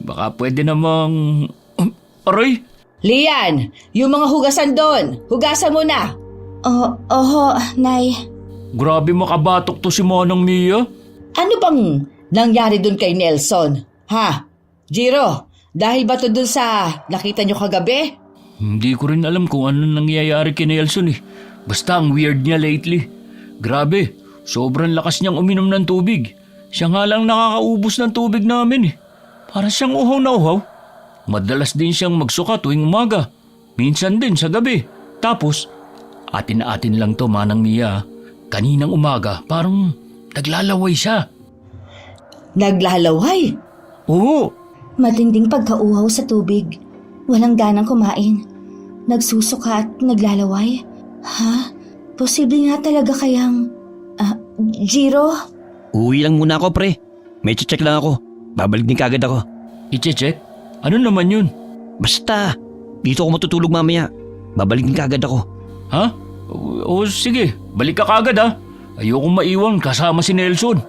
Baka pwede namang... Aray! Lian, yung mga hugasan doon, hugasan mo na. Oho, Nay. Grabe makabatok to si Manang Mia. Ano bang nangyari doon kay Nelson? Ha? Jiro, dahil ba to doon sa nakita nyo kagabi? Hindi ko rin alam kung ano nangyayari kay Nelson eh. Basta ang weird niya lately. Grabe, sobrang lakas niyang uminom ng tubig. Siya nga lang nakakaubos ng tubig namin eh. Para siyang uhaw na uhaw. Madalas din siyang magsuka tuwing umaga. Minsan din sa gabi. Tapos, atin-atin lang to Manang Mia. Kaninang umaga, parang naglalaway siya. Naglalaway? Oo. Matinding pagkauhaw sa tubig. Walang ganang kumain. Nagsusuka at naglalaway. Ha? Posible nga talaga kayang... Jiro? Uwi lang muna ako, pre. May check lang ako. Babalik din kagad ako. I-check? Ano naman yun? Basta, dito ako matutulog mamaya. Babalik din kagad ako. Ha? O sige, balik ka kagad ha. Ayokong maiwan kasama si Nelson.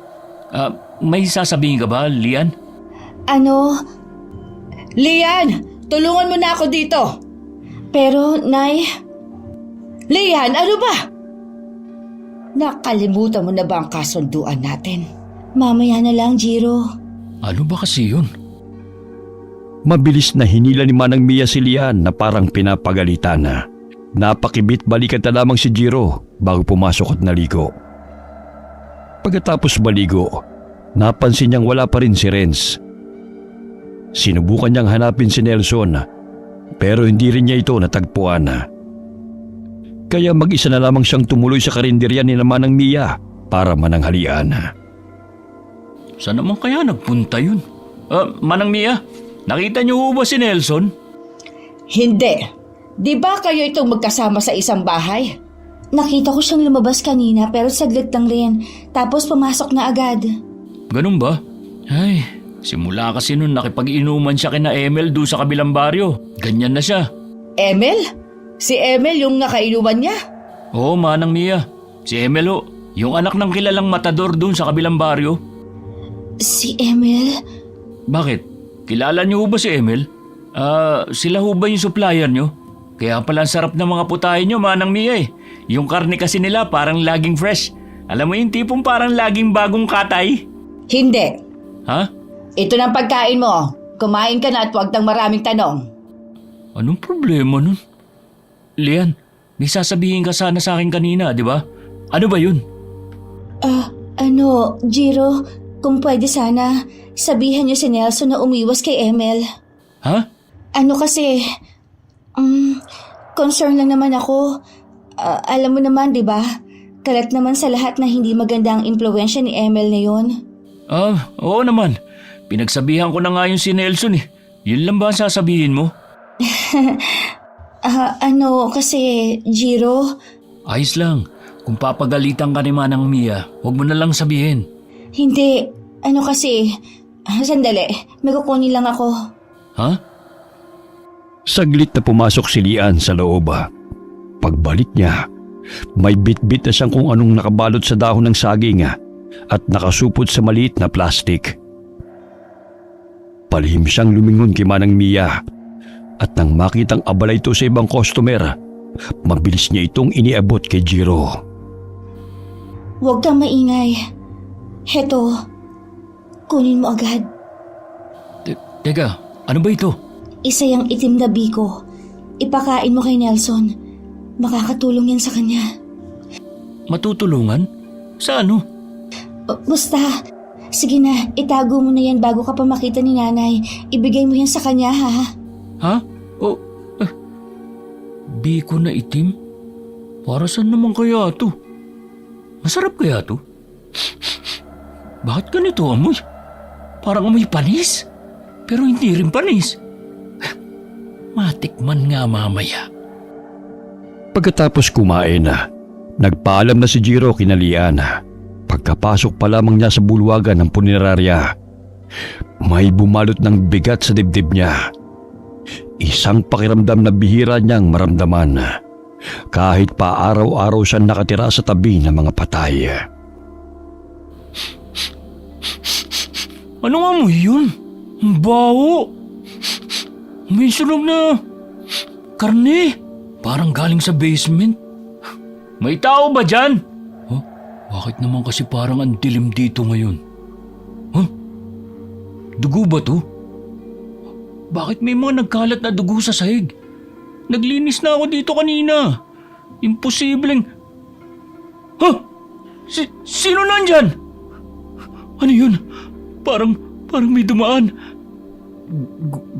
May sasabihin ka ba, Lian? Ano? Lian, tulungan mo na ako dito. Pero, Nay... Lian, ano ba? Nakalimutan mo na ba ang kasunduan natin? Mamaya na lang, Jiro. Ano ba kasi yun? Mabilis na hinila ni Manang Mia si Lian na parang pinapagalitan na. Napakibit balikan na lamang si Jiro bago pumasok at naligo. Pagkatapos maligo, napansin niyang wala pa rin si Renz. Sinubukan niyang hanapin si Nelson pero hindi rin niya ito natagpuan. Kaya mag-isa na lamang siyang tumuloy sa karinderya ni Manang Mia para mananghalian. Saan naman kaya nagpunta yun? Manang Mia, nakita niyo ho ba si Nelson? Hindi. Di ba kayo itong magkasama sa isang bahay? Nakita ko siyang lumabas kanina pero saglit lang rin. Tapos pumasok na agad. Ganun ba? Ay, simula kasi nun nakipag-inuman siya kina Emel doon sa kabilang baryo. Ganyan na siya. Emel? Si Emel yung nakainuman niya? Oo, Manang Mia. Si Emel ho, yung anak ng kilalang matador doon sa kabilang baryo. Si Emil? Bakit? Kilala niyo ho ba si Emel? Sila ho ba yung supplier niyo? Kaya pala ang sarap ng mga putahe niyo, Manang Mia eh. Yung karne kasi nila parang laging fresh. Alam mo yung tipong parang laging bagong katay? Hindi. Ha? Ito ng pagkain mo. Kumain ka na at huwag nang maraming tanong. Anong problema nun? Lian, may sasabihin ka sana sa akin kanina, di ba? Ano ba yun? Jiro, kung pwede sana, sabihan niyo si Nelson na umiwas kay Emil. Ha? Kasi, concern lang naman ako. Alam mo naman, di ba? Kalat naman sa lahat na hindi maganda ang impluwensya ni Emil na yun. Oo naman. Pinagsabihan ko na nga yung si Nelson eh. Yun lang ba ang sasabihin mo? Kasi, Jiro, Ayos lang. Kung papagalitan ka ni Manang Mia, huwag mo na lang sabihin. hindi. Kasi, sandali, may kukunin lang ako. Ha? Saglit na pumasok si Lian sa loob. Pagbalik niya, may bitbit na siyang kung anong nakabalot sa dahon ng saging at nakasupot sa maliit na plastik. Palihim siyang lumingon kay Manang Mia at nang makitang abala ito sa ibang customer, mabilis niya itong iniabot kay Jiro. Huwag kang maingay. Heto, kunin mo agad. Teka, ano ba ito? Isa yung itim na biko. Ipakain mo kay Nelson. Makakatulong yan sa kanya. Matutulungan? Sa ano? Basta, sige na, itago mo na yan bago ka pa makita ni nanay. Ibigay mo yan sa kanya, ha? Ha? Biko na itim? Para saan naman kaya ito? Masarap kaya ito? Bakit ganito amoy? Parang amoy panis. Pero hindi rin panis. Matikman nga mamaya. Pagkatapos kumain, nagpaalam na si Jiro kina Lian. Pagkapasok pa lamang niya sa bulwagan ng punerarya, may bumalot ng bigat sa dibdib niya. Isang pakiramdam na bihira niyang maramdaman kahit pa araw-araw siya nakatira sa tabi ng mga patay. Anong amoy yun? Ang baho. May sunog na karne. Parang galing sa basement. May tao ba dyan? Bakit naman kasi parang ang dilim dito ngayon? Dugo ba to? Bakit may mga nagkalat na dugo sa sahig? Naglinis na ako dito kanina. Imposibleng... Sino nandyan? Ano yun? Parang may dumaan.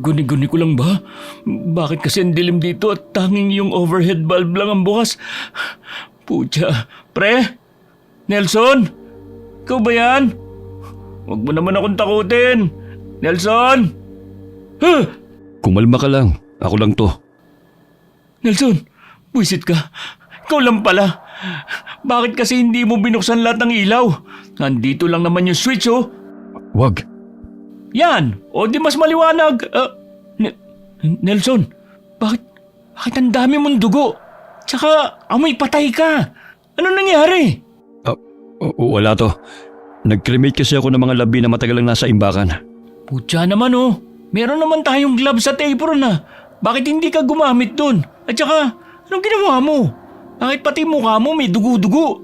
Guni-guni ko lang ba? Bakit kasi ang dilim dito at tanging yung overhead bulb lang ang bukas? Pucha. Pre? Nelson? Ikaw ba yan? Huwag mo naman akong takutin. Nelson? Kumalma ka lang. Ako lang to. Nelson, buwisit ka. Ikaw lang pala. Bakit kasi hindi mo binuksan lahat ng ilaw? Nandito lang naman yung switch, oh. Wag. Yan. O di mas maliwanag. Nelson, bakit ang dami mong dugo? Tsaka amoy patay ka. Ano nangyari? Wala to. Nag-cremate kasi ako ng mga labi na matagal lang nasa imbakan. Putya naman, oh. Meron naman tayong gloves at apron na. Bakit hindi ka gumamit dun? At saka, anong ginawa mo? Bakit pati mukha mo may dugo-dugo?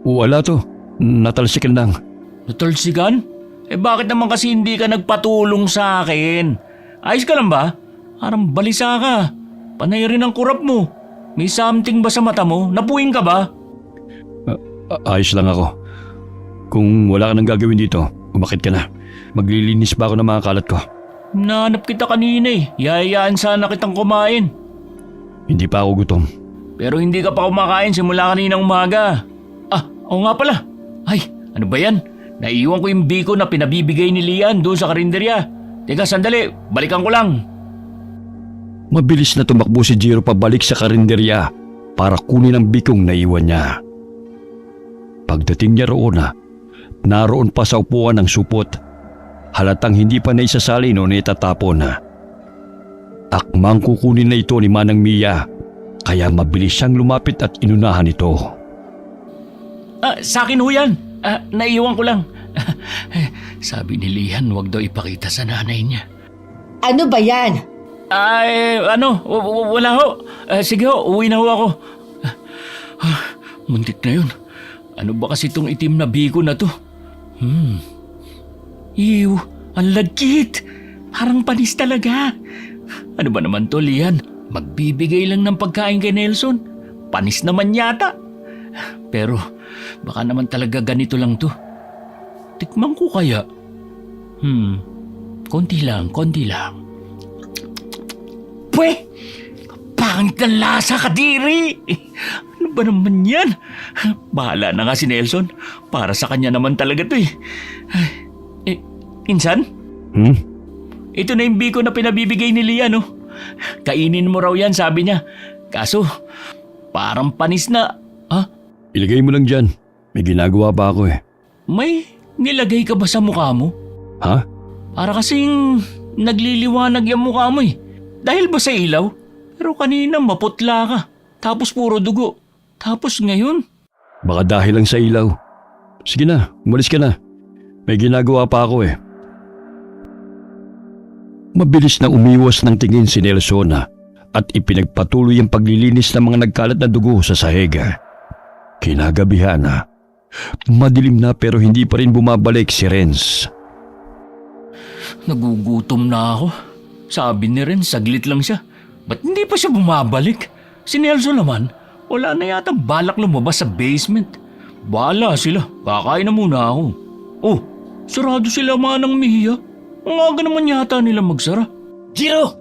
Wala to. Natalsikan lang. Natalsikan? Bakit naman kasi hindi ka nagpatulong sa akin? Ayos ka lang ba? Parang balisa ka. Panay rin ang kurap mo. May something ba sa mata mo? Napuwing ka ba? Ayos lang ako. Kung wala ka nang gagawin dito, umakit ka na. Maglilinis ba ako ng mga kalat ko? Nahanap kita kanina eh. Yayaan sana kitang kumain. Hindi pa ako gutom. Pero hindi ka pa kumakain simula kaninang umaga. Oo nga pala. Ay, ano ba yan? Naiiwan ko yung biko na pinabibigay ni Lian doon sa karinderya. Teka, sandali. Balikan ko lang. Mabilis na tumakbo si Jiro pabalik sa karinderya para kunin ang bikong naiwan niya. Pagdating niya roon naroon pa sa upuan ng supot. Halatang hindi pa naisasali noon itatapon. Akmang kukunin na ito ni Manang Mia, kaya mabilis siyang lumapit at inunahan ito. Sa akin ho yan. Naiiwan ko lang. Sabi ni Lian, huwag daw ipakita sa nanay niya. Ano ba yan? Wala ho. Sige ho, uwi na ho ako. Muntik na yun. Ano ba kasi itong itim na biko na to? Ew, ang lagkit. Parang panis talaga. Ano ba naman to, Lian? Magbibigay lang ng pagkain kay Nelson. Panis naman yata. Pero baka naman talaga ganito lang to. Tikman ko kaya? Konti lang. Pwe! Pangit ng lasa, Kadiri! Ano ba naman yan? Bahala na nga si Nelson. Para sa kanya naman talaga to eh. Insan? Ito na yung biko na pinabibigay ni Lian, no? Kainin mo raw yan, sabi niya. Kaso, parang panis na. Ilagay mo lang dyan. May ginagawa pa ako eh. May nilagay ka ba sa mukha mo? Ha? Para kasing nagliliwanag yung mukha mo eh. Dahil ba sa ilaw? Pero kanina maputla ka. Tapos puro dugo. Tapos ngayon? Baka dahil lang sa ilaw. Sige na, umalis ka na. May ginagawa pa ako eh. Mabilis na umiwas ng tingin si Nelson at ipinagpatuloy ang paglilinis ng mga nagkalat na dugo sa sahig. Kinagabihan madilim na pero hindi pa rin bumabalik si Renz. Nagugutom na ako. Sabi ni Ren, saglit lang siya. Ba't hindi pa siya bumabalik? Si Nelson naman, wala na yata balak lumabas sa basement. Bahala sila, kakain na muna ako. Sarado sila Manang Mia. Ang aga naman yata nila magsara. Jiro!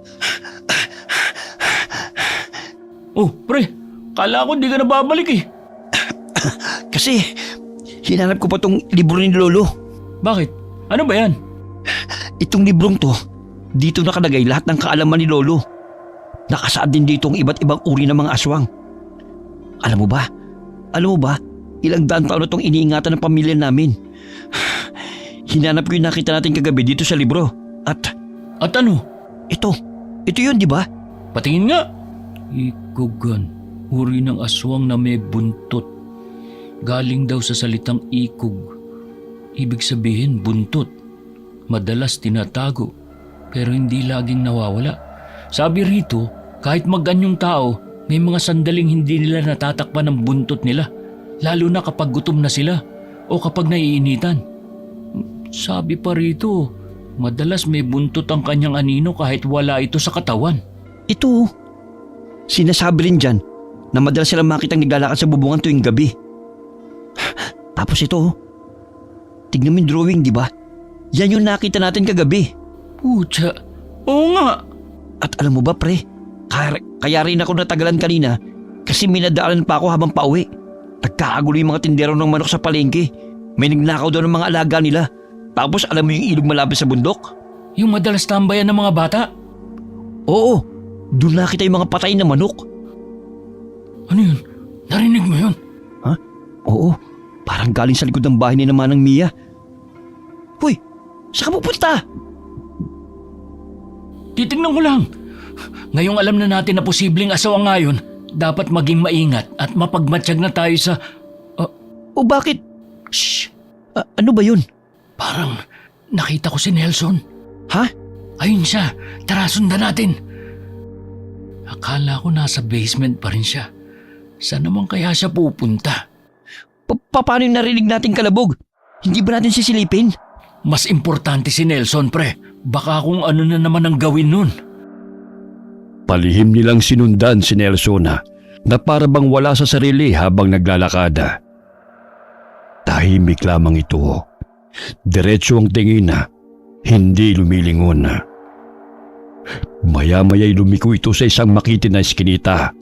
Pre, kala ko di ka na babalik eh. Kasi, hinanap ko pa tong libro ni Lolo. Bakit? Ano ba yan? Itong librong to, dito nakalagay lahat ng kaalaman ni Lolo. Nakasaad din dito ang iba't ibang uri ng mga aswang. Alam mo ba, ilang daan taon na itong iniingatan ng pamilya namin. Hinanap ko yung nakita natin kagabi dito sa libro. At ano? Ito yun, di ba? Patingin nga. Ikugan, uri ng aswang na may buntot. Galing daw sa salitang ikog. Ibig sabihin buntot. Madalas tinatago, pero hindi laging nawawala. Sabi rito, kahit maganyong tao, may mga sandaling hindi nila natatakpan ng buntot nila, lalo na kapag gutom na sila o kapag naiinitan. Sabi pa rito, madalas may buntot ang kanyang anino kahit wala ito sa katawan. Ito, sinasabi rin dyan na madalas silang makitang naglalakad sa bubungan tuwing gabi. Tapos ito, tignan mo yung drawing, di ba? Yan yung nakita natin kagabi. Pucha, oo nga. At alam mo ba, pre, kaya rin ako natagalan kanina kasi minadaanan pa ako habang pauwi. Nagkakagulo yung mga tindero ng manok sa palengke. May nagnakaw daw ng mga alaga nila. Tapos alam mo yung ilog malapit sa bundok? Yung madalas tambayan ng mga bata? Oo, doon nakita yung mga patay na manok. Ano yun? Narinig mo yun? Ha? Oo, parang galing sa likod ng bahay ni Manang Mia. Hoy, saan ka pupunta? Titignan ko lang. Ngayong alam na natin na posibleng asawang ngayon, dapat maging maingat at mapagmatsyag na tayo sa... O bakit? Shh! Ano ba yun? Parang nakita ko si Nelson. Ha? Ayun siya. Tara, sundan natin. Akala ko nasa basement pa rin siya. Saan naman kaya siya pupunta? Paano yung narinig nating kalabog? Hindi ba natin sisilipin? Mas importante si Nelson, pre. Baka kung ano na naman ang gawin nun. Palihim nilang sinundan si Nelson na para bang wala sa sarili habang naglalakad. Tahimik lamang ito. Diretso ang tingin, hindi lumilingon. Maya-maya'y lumiko ito sa isang makitin na eskinita.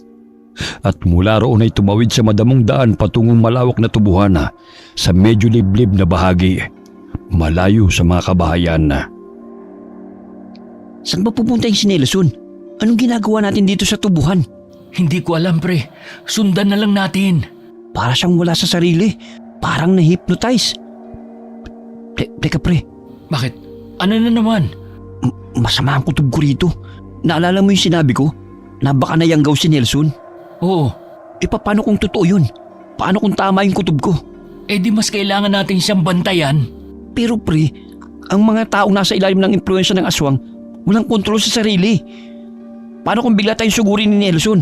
At mula roon ay tumawid sa madamong daan patungong malawak na tubuhan sa medyo liblib na bahagi, malayo sa mga kabahayan. Saan ba pupunta yung si Nelson? Anong ginagawa natin dito sa tubuhan? Hindi ko alam, pre. Sundan na lang natin. Para siyang wala sa sarili. Parang na-hypnotize. Teka pre, Bakit? Ano na naman? masama ang kutob ko rito. Naalala mo yung sinabi ko na baka nayanggaw si Nelson? Oo. Paano kung totoo yun? Paano kung tama yung kutob ko? Di mas kailangan natin siyang bantayan. Pero pre, ang mga taong nasa ilalim ng impluensya ng aswang walang kontrol sa sarili. Paano kung bigla tayong sugurin ni Nelson?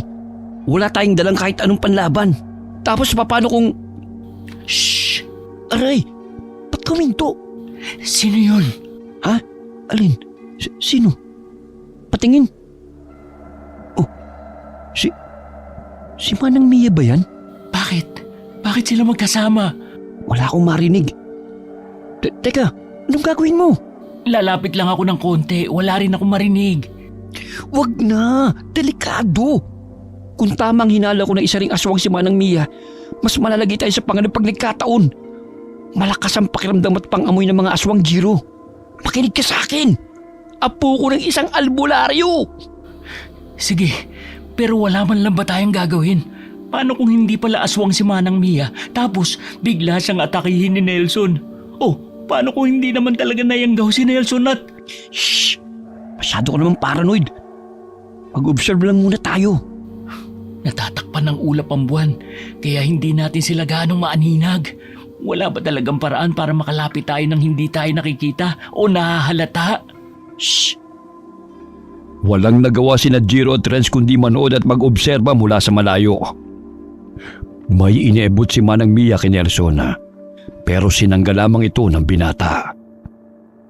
Wala tayong dalang kahit anong panlaban. Tapos paano kung... Shh! Aray! Ba't kuminto? Sino yun? Ha? Alin? Sino? Patingin. Oh, si Manang Mia ba yan? Bakit? Bakit sila magkasama? Wala akong marinig. Teka, anong gagawin mo? Lalapit lang ako ng konti. Wala rin akong marinig. Wag na! Delikado! Kung tamang hinala ko na isa ring aswang si Manang Mia, mas malalagi tayo sa panganib pag nagkataon. Malakas ang pakiramdam at pangamoy ng mga aswang, Jiro. Makinig ka sa akin! Apo ko ng isang albularyo! Sige, pero wala man lang ba tayong gagawin? Paano kung hindi pala aswang si Manang Mia tapos bigla siyang atakihin ni Nelson? Oh, paano kung hindi naman talaga nayanggaw si Nelson at... Shh! Masyado ka naman paranoid. Mag-observe lang muna tayo. Natatakpan ng ulap ang buwan, kaya hindi natin sila ganong maaninag. Wala ba talagang paraan para makalapit tayo nang hindi tayo nakikita o nahahalata? Shh! Walang nagawa sina Jiro at Renz kundi manood at mag-obserba mula sa malayo. May iniebot si Manang Mia kay Nelson, pero sinangga lamang ito ng binata.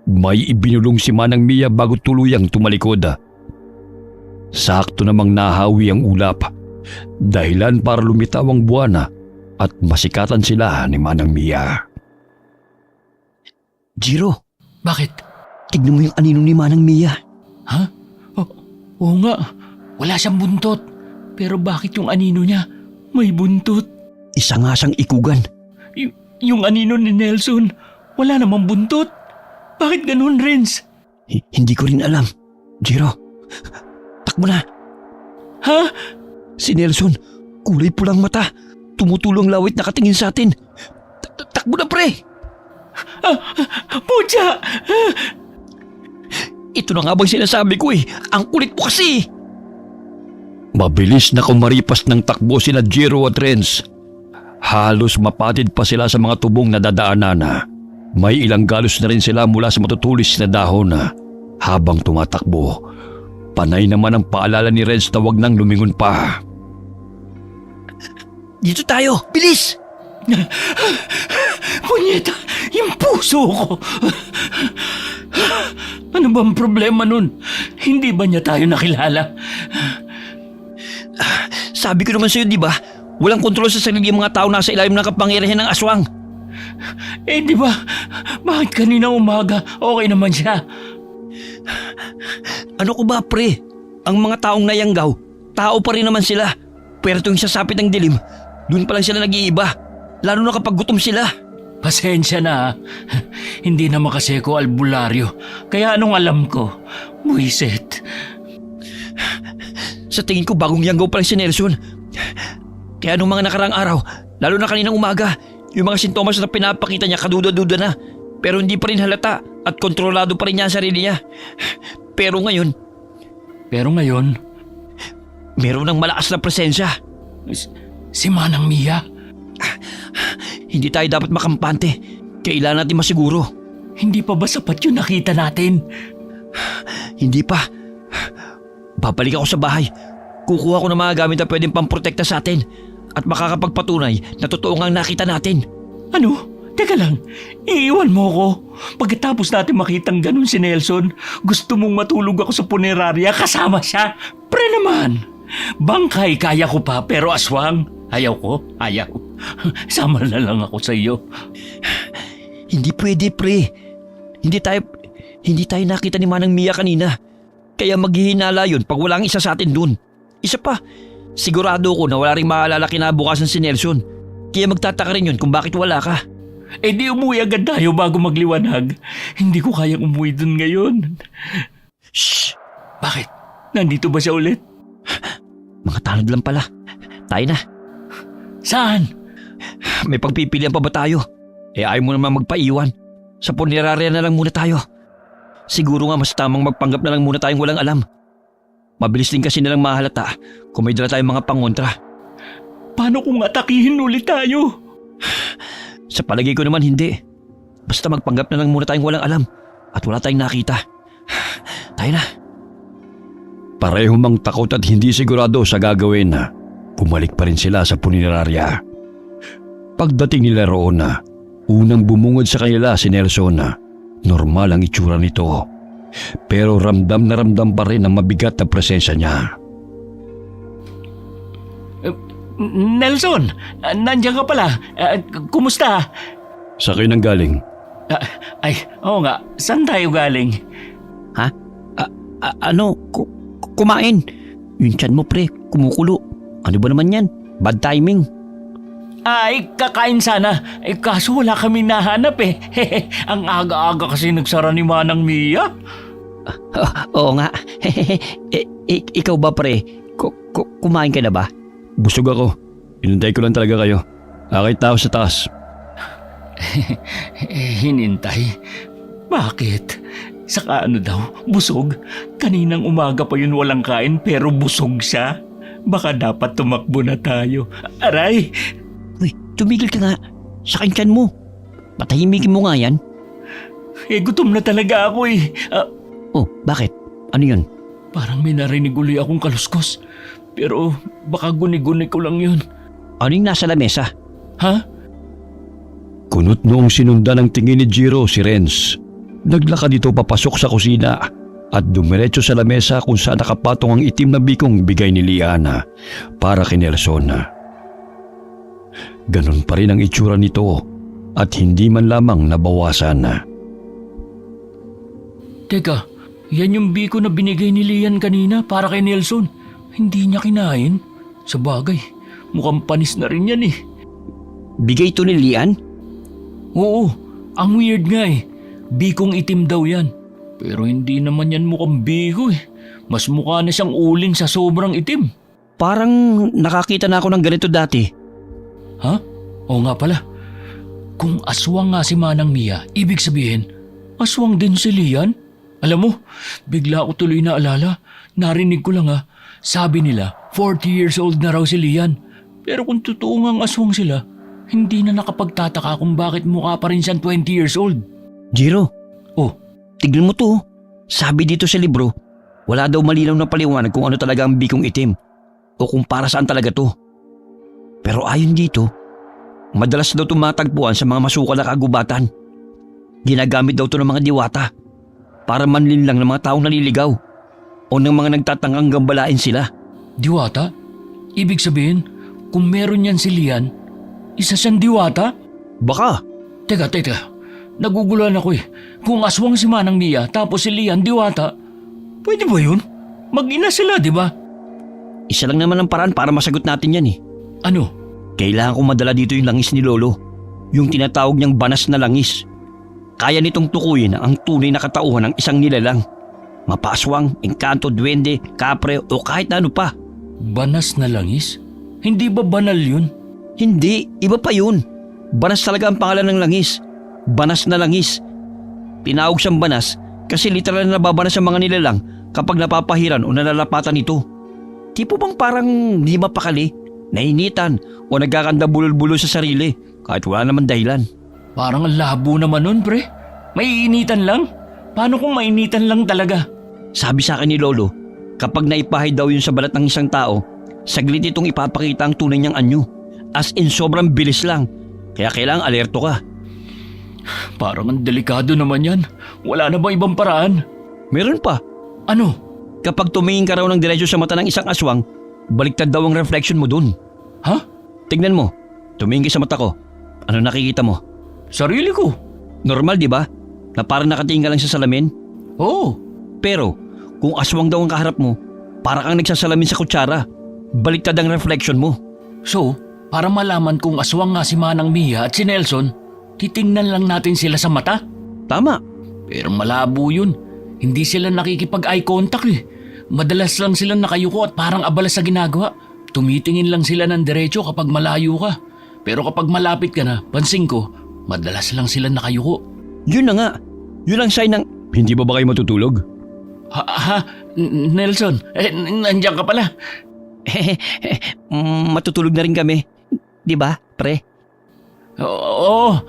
May ibinulong si Manang Mia bago tuluyang tumalikod. Sakto namang nahawi ang ulap, dahilan para lumitaw ang buwan at masikatan sila ni Manang Mia. Jiro, Bakit? tignan mo yung anino ni Manang Mia. Ha? Oo nga, wala siyang buntot. Pero bakit yung anino niya may buntot? Isa nga siyang ikugan. Yung anino ni Nelson, wala namang buntot. Bakit ganun, Renz? Hindi ko rin alam. Jiro, takbo na. Ha? Si Nelson, kulay pulang mata. Tumutulong lawit nakatingin sa atin. Takbo na pre! Pucha! Ito na nga bang sinasabi ko eh. Ang kulit mo kasi. Mabilis na kumaripas ng takbo sina Jiro at Renz. Halos mapatid pa sila sa mga tubong na dadaanan. May ilang galos na rin sila mula sa matutulis na dahon. Habang tumatakbo, panay naman ang paalala ni Renz na wag nang lumingon pa. Dito tayo, bilis! Punyeta, yung puso ko. Ano bang problema nun? Hindi ba niya tayo nakilala? Sabi ko naman sa'yo, di ba? Walang kontrol sa sarili ang mga tao nasa ilalim ng kapangyarihan ng aswang. Di ba? Bakit kanina umaga okay naman siya? Ano ko ba, pre? Ang mga taong nayanggaw, tao pa rin naman sila. Pero tuwing sasapit ng dilim, doon pa lang sila nag-iiba. Lalo na kapag gutom sila. Pasensya na. Hindi naman kasi ako albularyo. Kaya anong alam ko? Buisit. Sa tingin ko bagong yanggaw pa lang si Nelson. Kaya nung mga nakarang araw, lalo na kaninang umaga, yung mga sintomas na pinapakita niya kaduda-duda na. Pero hindi pa rin halata at kontrolado pa rin niya ang sarili niya. Pero ngayon, meron ng malakas na presensya. Si Manang Mia? Hindi tayo dapat makampante. Kailangan natin masiguro. Hindi pa ba sapat yung nakita natin? Hindi pa. Babalik ako sa bahay. Kukuha ko ng mga gamit na pwedeng pamprotekta sa atin at makakapagpatunay na totoo ngang nakita natin. Ano? Teka lang, iiwan mo ko. Pagkatapos natin makitang ganun si Nelson, gusto mong matulog ako sa punerarya kasama siya? Pre naman! Bangkay kaya ko pa pero aswang, ayaw ko, ayaw. Sama na lang ako sa iyo. Hindi pwede, pre. Hindi tayo nakita ni Manang Mia kanina. Kaya maghihinala yun pag walang isa sa atin dun. Isa pa, sigurado ko na wala rin maalala kinabukasan si Nelson. Kaya magtataka rin yun kung bakit wala ka. Eh di umuwi agad tayo bago magliwanag. Hindi ko kayang umuwi dun ngayon. Shh! Bakit? Nandito ba siya ulit? Mga tanod lang pala. Tayo na. Saan? May pagpipilian pa ba tayo? Ayaw mo naman magpaiwan. Sa punerarya na lang muna tayo. Siguro nga mas tamang magpanggap na lang muna tayong walang alam. Mabilis din kasi nalang mahalata kung may dala tayong mga pangontra. Paano kung atakihin ulit tayo? Sa palagay ko naman hindi. Basta magpanggap na lang muna tayong walang alam at wala tayong nakita. Tayo na. Pareho mang takot at hindi sigurado sa gagawin, bumalik pa rin sila sa punerarya. Pagdating nila roon, unang bumungod sa kanila si Nelson. Normal ang itsura nito. Pero ramdam na ramdam pa rin ang mabigat na presensya niya. Nelson, nandiyan ka pala. Kumusta? Sa kayo nang galing? Oo nga. Saan tayo galing? Ha? Kumain. Yung tiyan mo, pre, kumukulo. Ano ba naman yan? Bad timing. Kakain sana. Kaso wala kami nahanap eh. Ang aga-aga kasi nagsara ni Manang Mia. Oo nga. Ikaw ba, pre? Kumain ka na ba? Busog ako. Inintay ko lang talaga kayo. Akit tao sa taas. Hinintay? Bakit? Saka ano daw, busog? Kaninang umaga pa yun walang kain pero busog siya. Baka dapat tumakbo na tayo. Aray! Uy, tumigil ka nga. Sa tiyan mo. Patahimikin mo nga yan. Gutom na talaga ako eh. Oh, bakit? Ano yun? Parang may narinig uli akong kaluskos. Pero baka guni-guni ko lang yun. Ano yung nasa lamesa? Ha? Kunot noong sinundan ng tingin ni Jiro si Renz. Naglakad ito papasok sa kusina at dumiretso sa lamesa kung saan nakapatong ang itim na bikong bigay ni Liana para kay Nelson. Ganon pa rin ang itsura nito at hindi man lamang nabawasan. Teka, yan yung biko na binigay ni Lian kanina para kay Nelson. Hindi niya kinain. Sa bagay, mukhang panis na rin yan eh. Bigay ito ni Lian? Oo, ang weird nga eh. Bikong itim daw yan. Pero hindi naman yan mukhang biko eh. Mas mukha na siyang ulin sa sobrang itim. Parang nakakita na ako ng ganito dati. Ha? Oo nga pala. Kung aswang nga si Manang Mia, ibig sabihin, aswang din si Lian? Alam mo, bigla ako tuloy na alala. Narinig ko lang sabi nila 40 years old na raw si Lian. Pero kung totoo ngang aswang sila, hindi na nakapagtataka kung bakit mukha pa rin siyang 20 years old. Jiro, Oh, tignan mo to. Sabi dito sa libro, wala daw malinaw na paliwanag kung ano talaga ang bikong itim o kung para saan talaga to. Pero ayon dito, madalas daw tumatagpuan sa mga masukal na kagubatan. Ginagamit daw to ng mga diwata para manlinlang ng mga taong naliligaw o ng mga nagtatanggang gambalain sila. diwata? Ibig sabihin, kung meron yan si Lian, isa siyang diwata? Baka. Teka. Naguguluhan ako eh. Kung aswang si Manang Mia tapos si Lian diwata, pwede ba yun? Mag-ina sila, di ba? Isa lang naman ang paraan para masagot natin yan eh. Ano? Kailangan kong madala dito yung langis ni Lolo. Yung tinatawag niyang banas na langis. Kaya nitong tukuyin ang tunay na katauhan ng isang nilalang. Mapaswang, engkanto, duwende, kapre o kahit na ano pa. Banas na langis? Hindi ba banal yun? Hindi, iba pa yun. Banas talaga ang pangalan ng langis. Banas na langis. Tinawag siyang banas kasi literal na nababanas ang mga nilalang kapag napapahiran o nalalapatan ito. Tipo bang parang hindi mapakali, nainitan o nagkakanda bulol-bulol sa sarili kahit wala naman dahilan. Parang ang labo naman nun, pre. May initan lang? Paano kung mainitan lang talaga? Sabi sa akin ni Lolo, kapag naipahay daw yun sa balat ng isang tao, saglit itong ipapakita ang tunay niyang anyo. As in sobrang bilis lang. Kaya kailangang alerto ka. Parang ang delikado naman yan. Wala na ba ibang paraan? Meron pa. Ano? Kapag tumingin ka raw ng diretso sa mata ng isang aswang, baliktad daw ang reflection mo dun. Ha? Tignan mo, tumingin ka sa mata ko. Ano nakikita mo? Sarili ko. Normal, di ba? Na parang nakatingin ka lang sa salamin? Oo. Pero, kung aswang daw ang kaharap mo, para kang nagsasalamin sa kutsara. Baliktad ang reflection mo. So, para malaman kung aswang nga si Manang Mia at si Nelson, titingnan lang natin sila sa mata. Tama. Pero malabo yun. Hindi sila nakikipag-eye contact eh. Madalas lang silang nakayuko at parang abala sa ginagawa. Tumitingin lang sila ng diretso kapag malayo ka. Pero kapag malapit ka na, pansin ko, madalas lang sila nakayuko. Yun na nga. Yun ang sign ng... Hindi ba kayo matutulog? Nelson, nandiyan ka pala. Matutulog na rin kami. Di ba, pre? Oo.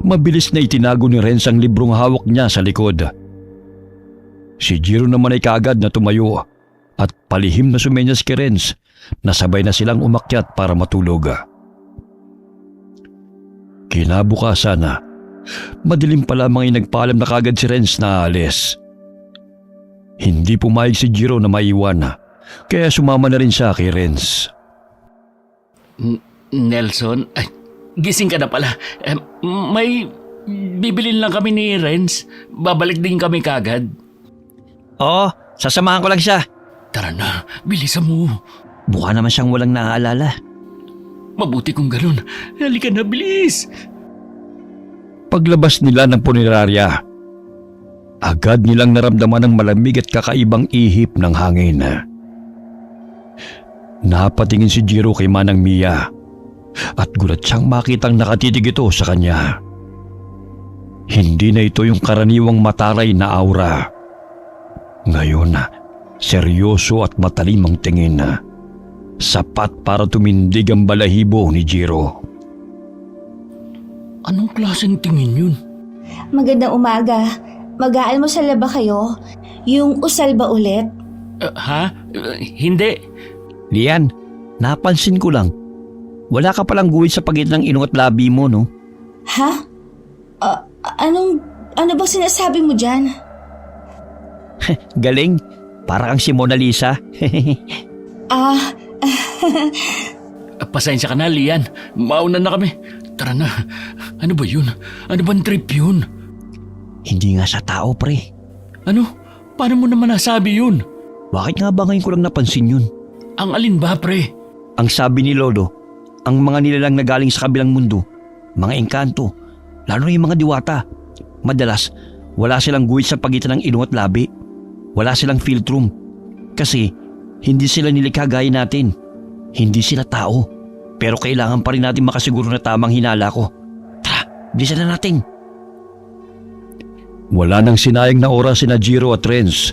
Mabilis na itinago ni Renz ang librong hawak niya sa likod. Si Jiro naman ay kaagad na tumayo at palihim na sumenyas kay Renz na sabay na silang umakyat para matulog. Kinabukasan na, madilim pa lamang ay nagpaalam na kaagad si Renz na aalis. Hindi pumayag si Jiro na maiwan, kaya sumama na rin siya kay Renz. Nelson, ay, gising ka na pala. May bibilin lang kami ni Renz. Babalik din kami kagad. Oo, sasamahan ko lang siya. Tara na, bilisan mo. Mukha naman siyang walang naaalala. Mabuti kung ganun. Halika na, bilis. Paglabas nila ng punerarya, agad nilang naramdaman ang malamig at kakaibang ihip ng hangin. Napatingin si Jiro kay Manang Mia at gulat siyang makitang nakatitig ito sa kanya. Hindi na ito yung karaniwang mataray na aura. Ngayon, seryoso at matalim ang tingin. Sapat para tumindig ang balahibo ni Jiro. Anong klaseng tingin yun? Magandang umaga. Mag-aalmusal ba kayo? Yung usal ba ulit? Hindi. Lian, napansin ko lang. Wala ka palang guhit sa pagitan ng ilong at labi mo, no? Ha? Ano ba sinasabi mo dyan? Galing. Para kang si Mona Lisa. Pasensya ka na, Lian. Mauna na kami. Tara na. Ano ba yun? Ano bang trip yun? Hindi nga sa tao, pre. Ano? Paano mo naman nasabi yun? Bakit nga ba ngayon ko lang napansin yun? Ang alin ba, pre? Ang sabi ni Lolo, ang mga nilalang na galing sa kabilang mundo, mga engkanto, lalo na yung mga diwata, madalas wala silang guhit sa pagitan ng ilong at labi. Wala silang philtrum. Kasi hindi sila nilikha gaya natin. Hindi sila tao. Pero kailangan pa rin natin makasiguro na tamang hinala ko. Tara, bilisan na natin. Wala nang sinayang na oras sina Jiro at Renz.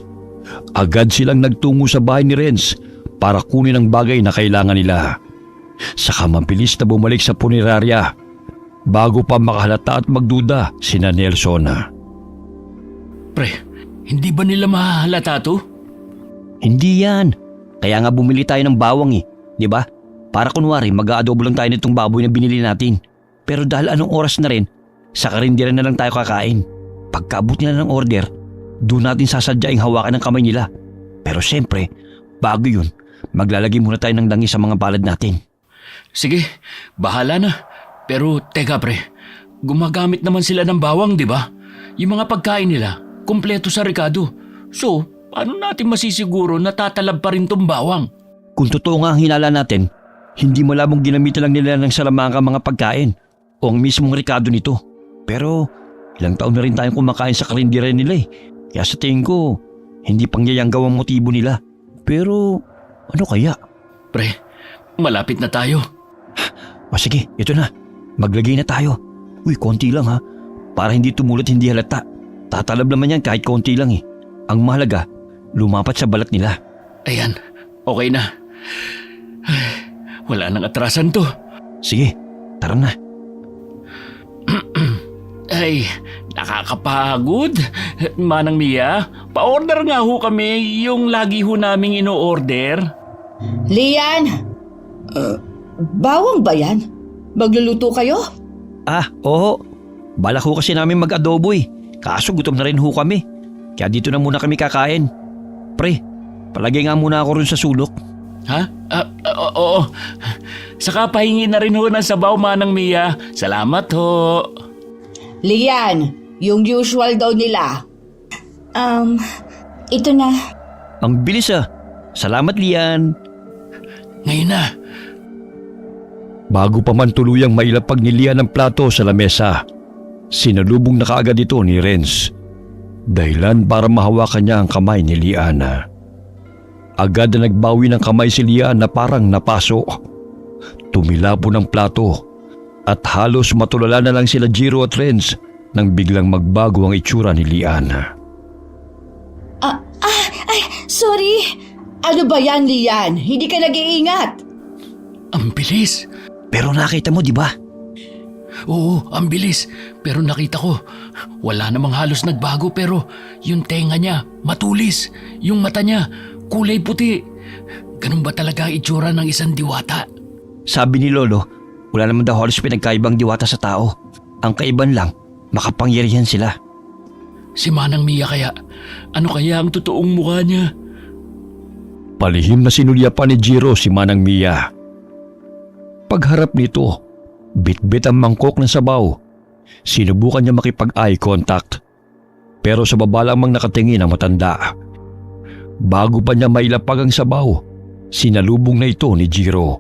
Agad silang nagtungo sa bahay ni Renz para kunin ang bagay na kailangan nila. Saka mabilis na bumalik sa punerarya bago pa makahalata at magduda sina Nelson. Pre, hindi ba nila mahahalata to? Hindi yan. Kaya nga bumili tayo ng bawang eh. Di ba? Para kunwari mag-aadobo lang tayo nitong baboy na binili natin. Pero dahil anong oras na rin, sa karinderya na lang tayo kakain. Pagkaabot nila ng order, doon natin sasadyaing hawakan ng kamay nila. Pero siyempre, bago yun, maglalagay muna tayo ng langis sa mga palad natin. Sige, bahala na. Pero teka pre, gumagamit naman sila ng bawang, di ba? Yung mga pagkain nila, kumpleto sa rekado. So, paano natin masisiguro na tatalab pa rin tong bawang? Kung totoo nga ang hinala natin, hindi malabong ginamitan lang nila ng salamangka mga pagkain o ang mismong rekado nito. Pero ilang taon na rin tayong kumakain sa karinderya nila eh. Kaya sa tingin ko, hindi pangyayanggaw ang motibo nila. Pero ano kaya? Pre, malapit na tayo. O sige, ito na. Maglagay na tayo. Uy, konti lang ha. Para hindi tumulat, hindi halata. Tatalab naman yan kahit konti lang eh. Ang mahalaga, lumapat sa balat nila. Ayan, okay na. Wala nang atrasan to. Sige, tara na. Ay, nakakapagod. Manang Mia, pa-order nga ho kami yung lagi ho naming ino-order. Lian! Bawang ba yan? Magluluto kayo? Oo. Balak ho kasi namin mag-adobo eh. Kaso gutom na rin ho kami. Kaya dito na muna kami kakain. Pre, palagay nga muna ako rin sa sulok. Ha? Oo. Saka pahingi na rin ho ng sabaw, Manang Mia. Salamat ho. Lian, yung usual daw nila. Ito na. Ang bilis ah. Salamat, Lian. Ngayon na. Bago pa man tuluyang mailapag ni Lian ang plato sa lamesa, sinalubong na kaagad ito ni Renz. Dahilan para mahawakan niya ang kamay ni Lian. Agad na nagbawi ng kamay si Lian na parang napaso. Tumilapon ang plato at halos matulala na lang sila Jiro at Renz nang biglang magbago ang itsura ni Lian. Sorry. Ano ba yan, Lian? Hindi ka nag-iingat. Ang bilis. Pero nakita mo, di ba? Oo, ang bilis. Pero nakita ko, wala namang halos nagbago pero yung tenga niya, matulis. Yung mata niya, kulay puti. Ganun ba talaga ang itsura ng isang diwata? Sabi ni Lolo, wala naman daw halos pinagkaibang diwata sa tao. Ang kaiban lang, makapangyarihan sila. Si Manang Mia kaya? Ano kaya ang totoong mukha niya? Palihim na sinulya pa ni Jiro si Manang Mia. Pagharap nito, bitbit ang mangkok ng sabaw. Sinubukan niya makipag-eye contact. Pero sa baba lamang nakatingin ang matanda. Bago pa niya mailapag ang sabaw, sinalubong na ito ni Jiro.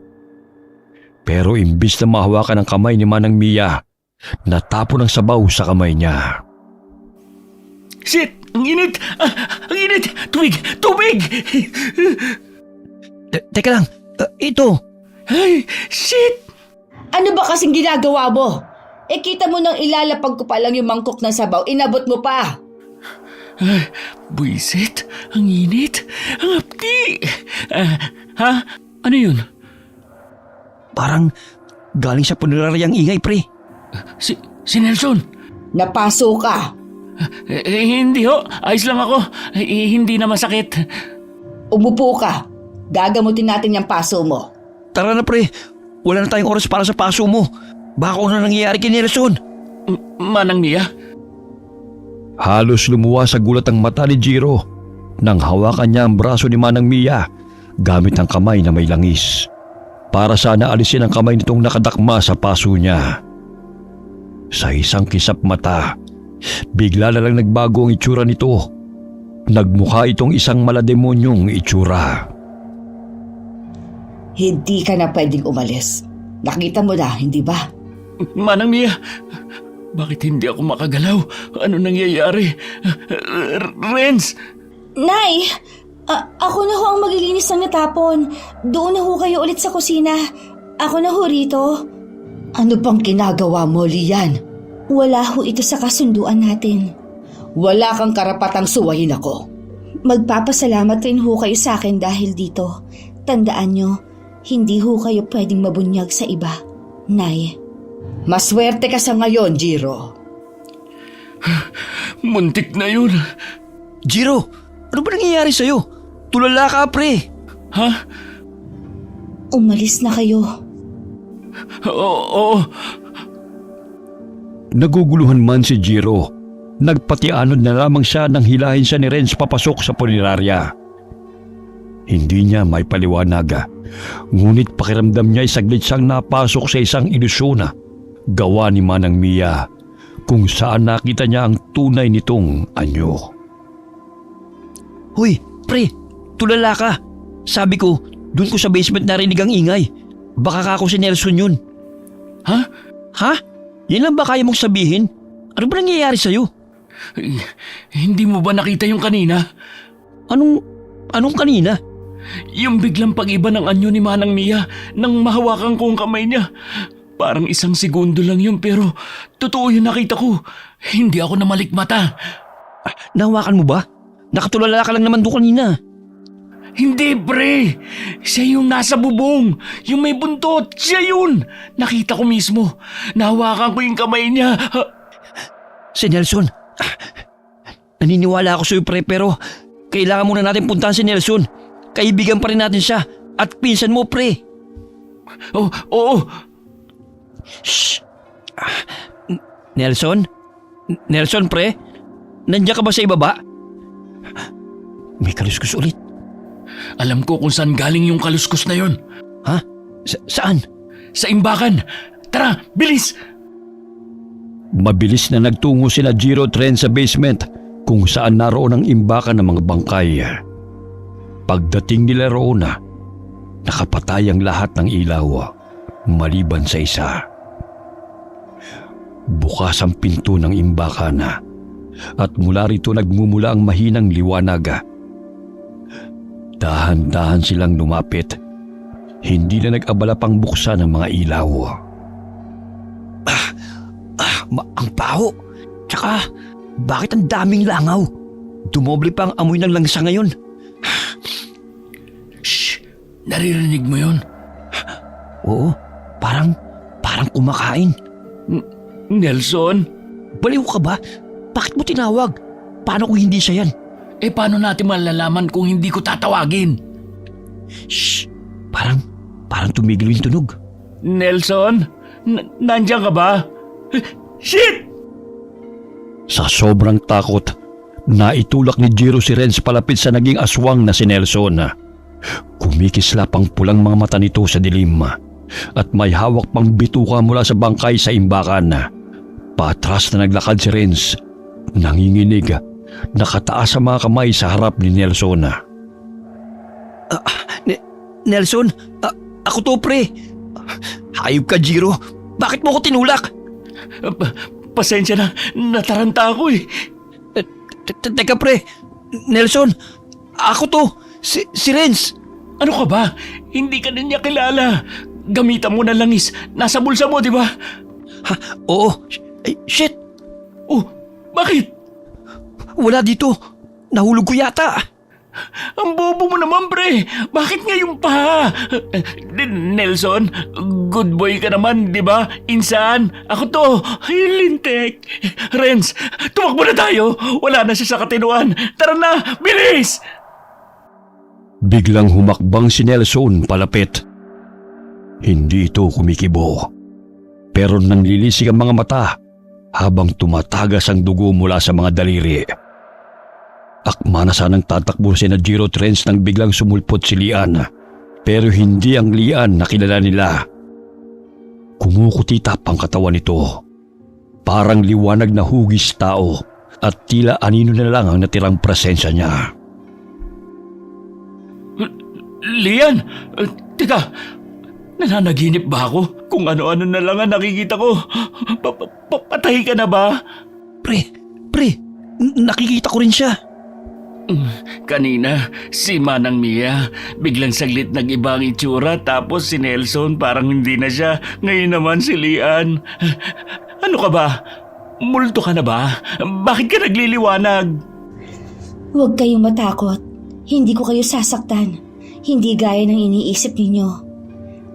Pero imbis na mahawakan ang kamay ni Manang Mia, natapon ang sabaw sa kamay niya. Shit! Ang init! Ang init! Tubig! Teka lang, ito. Ay! Shit! Ano ba kasing ginagawa mo? Kita mo nang ilalapag ko pa lang yung mangkok ng sabaw, inabot mo pa. Ay, buisit! Ang init! Ang apti! Ha? Ano yun? Parang galing sa puneraryang ingay, pre. Si Nelson! Napaso ka. Hindi ho. Ayos lang ako. Hindi na masakit. Umupo ka. Gagamutin natin yung paso mo. Tara na, pre. Wala na tayong oras para sa paso mo. Baka ano nangyayari kay Nelson. Manang Mia? Halos lumuwa sa gulat ang mata ni Jiro nang hawakan niya ang braso ni Manang Mia gamit ang kamay na may langis. Para sana alisin ang kamay nitong nakadakma sa paso niya. Sa isang kisap mata, bigla na lang nagbago ang itsura nito. Nagmukha itong isang malademonyong itsura. Hindi ka na pwedeng umalis. Nakita mo na, hindi ba? Manang Mia, bakit hindi ako makagalaw? Ano nangyayari? Renz! Nay! Ako na ho ang maglilinis ng natapon. Doon na ho kayo ulit sa kusina. Ako na ho rito. Ano bang ginagawa mo, Lian? Wala ho ito sa kasunduan natin. Wala kang karapatang suwayin ako. Magpapasalamat rin ho kayo sa akin dahil dito. Tandaan nyo, hindi ho kayo pwedeng mabunyag sa iba. Nay. Maswerte ka sa ngayon, Jiro. Muntik na yun. Jiro, ano ba nangyayari sa'yo? Tulala ka, pre. Ha? Umalis na kayo. Oo. Naguguluhan man si Jiro, nagpatianod na lamang siya nang hilahin siya ni Renz papasok sa punerarya. Hindi niya may paliwanag, ngunit pakiramdam niya ay saglit siyang napasok sa isang ilusyon gawa ni Manang Mia kung saan nakita niya ang tunay nitong anyo. Hoy, pre, tulala ka. Sabi ko, dun ko sa basement narinig ang ingay. Baka kako si Nelson yun. Ha? Ha? Yan lang ba kaya mong sabihin? Ano ba nangyayari sa'yo? Hindi mo ba nakita yung kanina? Anong kanina? Yung biglang pag-iba ng anyo ni Manang Mia nang mahawakan ko ang kamay niya. Parang 1 segundo lang yun pero totoo yung nakita ko. Hindi ako namalikmata. Nahawakan mo ba? Nakatulala ka lang naman doon kanina. Hindi, pre. Siya yung nasa bubong. Yung may buntot. Siya yun. Nakita ko mismo. Nahawakan ko yung kamay niya. Si Nelson. Naniniwala ako sa'yo, pre, pero kailangan muna natin puntahan si Nelson. Kaibigan pa rin natin siya. At pinsan mo, pre. Oo. Shh. Nelson? Nelson, pre? Nandiyan ka ba sa ibaba? May kaluskus ulit. Alam ko kung saan galing yung kaluskos na yon. Ha? Saan? Sa imbakan. Tara, bilis! Mabilis na nagtungo sina Jiro at Renz sa basement kung saan naroon ang imbakan ng mga bangkay. Pagdating nila roon, nakapatay ang lahat ng ilaw maliban sa isa. Bukas ang pinto ng imbakan at mula rito nagmumula ang mahinang liwanag. Dahan-dahan silang lumapit. Hindi na nag-abala pang buksan ang mga ilaw. Ang baho. Tsaka, bakit ang daming langaw? Dumoble pa ang amoy ng langsa ngayon. Shh! Naririnig mo yon? Oo, parang kumakain. Nelson? Baliw ka ba? Bakit mo tinawag? Paano kung hindi siya yan? Paano natin malalaman kung hindi ko tatawagin? Shh! Parang tumigil yung tunog. Nelson? Nandiyan ka ba? Shit! Sa sobrang takot, naitulak ni Jiro si Renz palapit sa naging aswang na si Nelson. Kumikislap ang pulang mga mata nito sa dilim at may hawak pang bituka mula sa bangkay sa imbakan. Patras na naglakad si Renz, nanginginig, nakataas sa mga kamay sa harap ni Nelson. Nelson, ako to pre. Hayop ka, Jiro. Bakit mo ko tinulak? Pasensya na, nataranta ako eh. Teka pre, Nelson, ako to, si Renz. Ano ka ba? Hindi ka na niya kilala. Gamitan mo na langis. Nasa bulsa mo, di ba? Ha? Oo. Shit, Oh, bakit? wala dito. Nahulog ko yata. Ang bobo mo naman, pre. Bakit ngayon pa? Nelson, good boy ka naman, di ba? Insan, ako to. Ay, lintek. Renz, tumakbo na tayo. Wala na siya sa katinuan. Tara na, bilis! Biglang humakbang si Nelson palapit. Hindi ito kumikibo. Pero nanlilisik ang mga mata habang tumatagas ang dugo mula sa mga daliri. Akma na sanang tatakbo si Jiro at Renz nang biglang sumulpot si Lian. Pero hindi ang Lian na kilala nila. Kumukutitap ang katawan nito. Parang liwanag na hugis tao at tila anino na lang ang natirang presensya niya. Lian, teka, nananaginip ba ako? Kung ano-ano na lang ang nakikita ko. Patay ka na ba? Pre, nakikita ko rin siya. Kanina, si Manang Mia, biglang saglit nag-iba ang itsura tapos si Nelson parang hindi na siya. Ngayon naman si Lian. Ano ka ba? Multo ka na ba? Bakit ka nagliliwanag? Huwag kayong matakot. Hindi ko kayo sasaktan. Hindi gaya ng iniisip ninyo.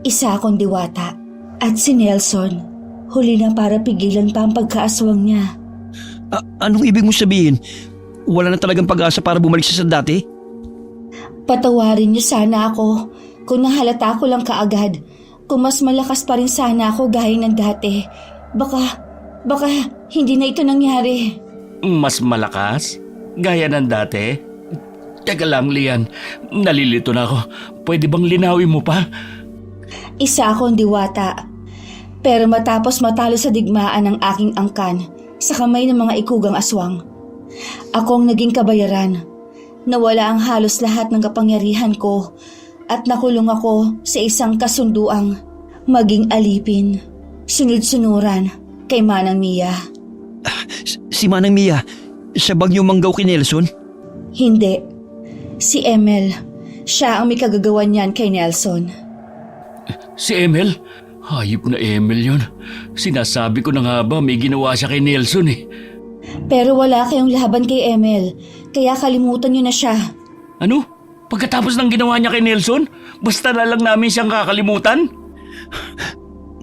Isa akong diwata. At si Nelson, huli na para pigilan pa ang pagkaaswang niya. Anong ibig mo sabihin? Wala na talagang pag-asa para bumalik siya sa dati? Patawarin niyo sana ako kung nahalata ko lang kaagad. Kung mas malakas pa rin sana ako gaya ng dati. Baka hindi na ito nangyari. Mas malakas? Gaya ng dati? Teka lang, Lian. Nalilito na ako. Pwede bang linawin mo pa? Isa akong diwata. Pero matapos matalo sa digmaan ng aking angkan sa kamay ng mga ikugang aswang, akong naging kabayaran. Nawala ang halos lahat ng kapangyarihan ko at nakulong ako sa isang kasunduang maging alipin, sunod-sunuran kay Manang Mia. Si Manang Mia, siya bang yung manggaw kay Nelson? Hindi. Si Emel. Siya ang may kagagawan niyan kay Nelson. Si Emel? Hayop na Emel yun. Sinasabi ko na nga ba may ginawa siya kay Nelson eh. Pero wala kayong laban kay Emel, kaya kalimutan niyo na siya. Ano? Pagkatapos ng ginawa niya kay Nelson, basta na lang namin siyang kakalimutan?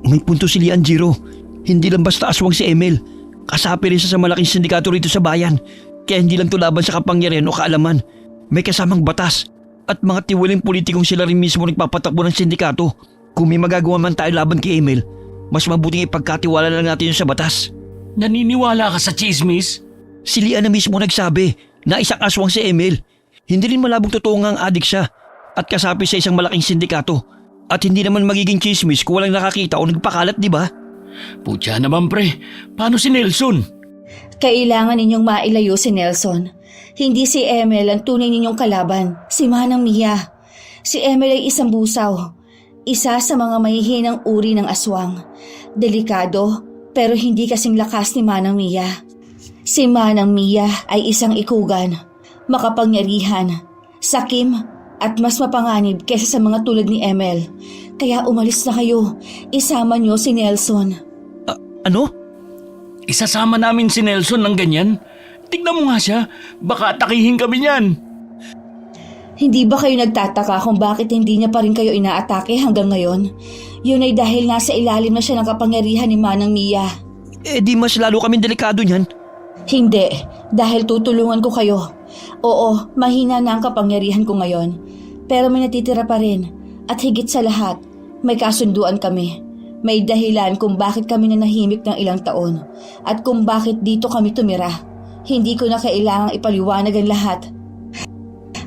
May punto si Lian, Jiro. Hindi lang basta aswang si Emel. Kasapi rin siya sa malaking sindikato rito sa bayan. Kaya hindi lang to laban sa kapangyarihan o kaalaman. May kasamang batas. At mga tiwaling politikong sila rin mismo nagpapatakbo ng sindikato. Kung may magagawa man tayo laban kay Emel, mas mabuting ipagkatiwala lang natin yun sa batas. Naniniwala ka sa chismis? Si Lian na mismo nagsabi na isang aswang si Emel. Hindi rin malabong totoo nga ang adik siya. at kasapi sa isang malaking sindikato. At hindi naman magiging chismis kung walang nakakita o nagpakalat, di ba? Putya naman pre, paano si Nelson? Kailangan ninyong mailayo si Nelson. Hindi si Emil ang tunay ninyong kalaban, si Manang Mia. Si Emil ay isang busaw, isa sa mga mahihinang uri ng aswang. Delikado, pero hindi kasing lakas ni Manang Mia. Si Manang Mia ay isang ikugan, makapangyarihan, sakim, at mas mapanganib kaysa sa mga tulad ni Emil. Kaya umalis na kayo, isama niyo si Nelson. Ano? Isasama namin si Nelson ng ganyan? Tignan mo nga siya, baka atakihin kami niyan. Hindi ba kayo nagtataka kung bakit hindi niya pa rin kayo inaatake hanggang ngayon? Yun ay dahil nasa ilalim na siya ng kapangyarihan ni Manang Mia. Eh di mas lalo kaming delikado niyan. Hindi, dahil tutulungan ko kayo. Oo, mahina na ang kapangyarihan ko ngayon. Pero may natitira pa rin. At higit sa lahat, may kasunduan kami. May dahilan kung bakit kami nanahimik ng ilang taon. At kung bakit dito kami tumira. Hindi ko na kailangang ipaliwanag ang lahat.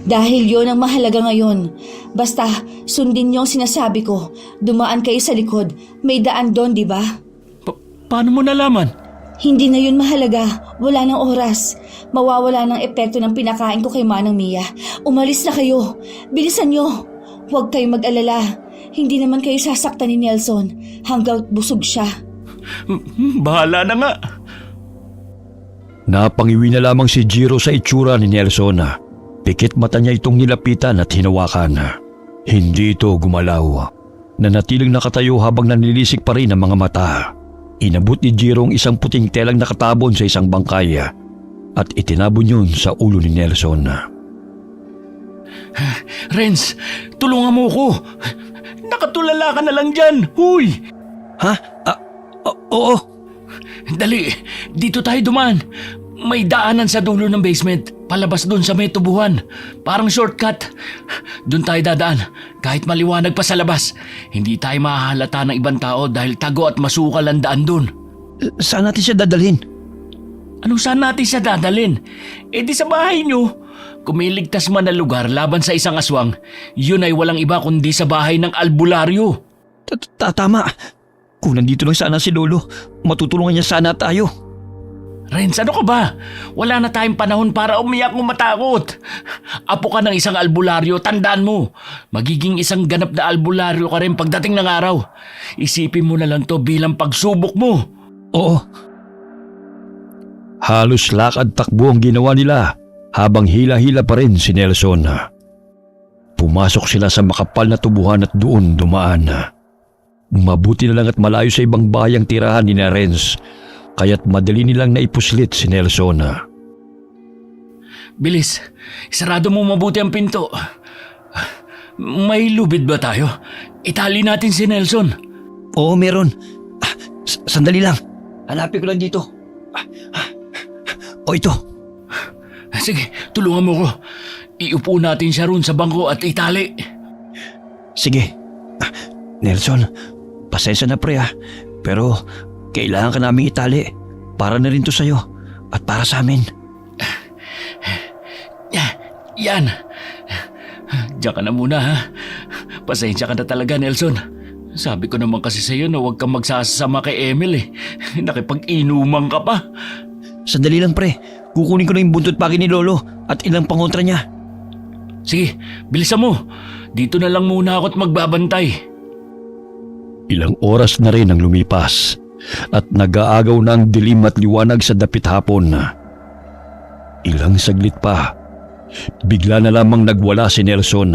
Dahil yon ang mahalaga ngayon. Basta, sundin niyo ang sinasabi ko. Dumaan kayo sa likod. May daan doon, di ba? Paano mo nalaman? Hindi na yun mahalaga. Wala nang oras. Mawawala ng epekto ng pinakain ko kay Manang Mia. Umalis na kayo. Bilisan nyo. Huwag kayong mag-alala. Hindi naman kayo sasaktan ni Nelson hanggang busog siya. Bahala na nga. Napangiwi na lamang si Jiro sa itsura ni Nelson. Pikit mata niya itong nilapitan at hinawakan. Hindi ito gumalaw. Nanatiling nakatayo habang nanilisik pa rin ang mga mata. Inabot ni Jiro ang isang puting telang nakatabon sa isang bangkay at itinabon yun sa ulo ni Nelson. Renz, tulungan mo ko. Nakatulala ka na lang dyan. Huy! Ha? Oo. Dali, dito tayo dumaan. May daanan sa dulo ng basement, palabas dun sa may tubuhan. Parang shortcut. Dun tayo dadaan, kahit maliwanag pa sa labas. Hindi tayo mahahalata ng ibang tao dahil tago at masukal ang daan dun. Saan natin siya dadalhin? Anong saan natin siya dadalhin? Eh di sa bahay nyo. Kung may ligtas man na lugar laban sa isang aswang, yun ay walang iba kundi sa bahay ng albularyo. Tama. Kung nandito lang sana si Lolo, matutulungan niya sana tayo. Renz, ano ka ba? Wala na tayong panahon para umiyak o matakot. Apo ka ng isang albularyo, tandaan mo. Magiging isang ganap na albularyo ka rin pagdating ng araw. Isipin mo na lang to bilang pagsubok mo. Oo. Halos lakad takbo ang ginawa nila habang hila-hila pa rin si Nelson. Pumasok sila sa makapal na tubuhan at doon dumaan. Mabuti na lang at malayo sa ibang bayang tirahan ni Renz, kaya't madali nilang naipuslit si Nelson. Bilis, isarado mo mabuti ang pinto. May lubid ba tayo? Itali natin si Nelson. Oo, meron. Sandali lang. Hanapin ko lang dito. O ito. Sige, tulungan mo ko. Iupo natin siya roon sa bangko at itali. Sige. Nelson, pasensya na pre pero kailangan ka naming itali. Para na rin to sa'yo at para sa amin. Yan. Diyan ka na muna ha. Pasensya ka na talaga Nelson. Sabi ko naman kasi sa'yo na huwag kang magsasama kay Emil eh. Nakipag-inuman ka pa. Sandali lang pre. Kukunin ko na yung buntot pagi ni Lolo at ilang pangontra niya. Sige, bilisan mo. Dito na lang muna ako at magbabantay. Ilang oras na rin ang lumipas at nag-aagaw na ang dilim at liwanag sa dapit hapon. Ilang saglit pa, bigla na lamang nagwala si Nelson.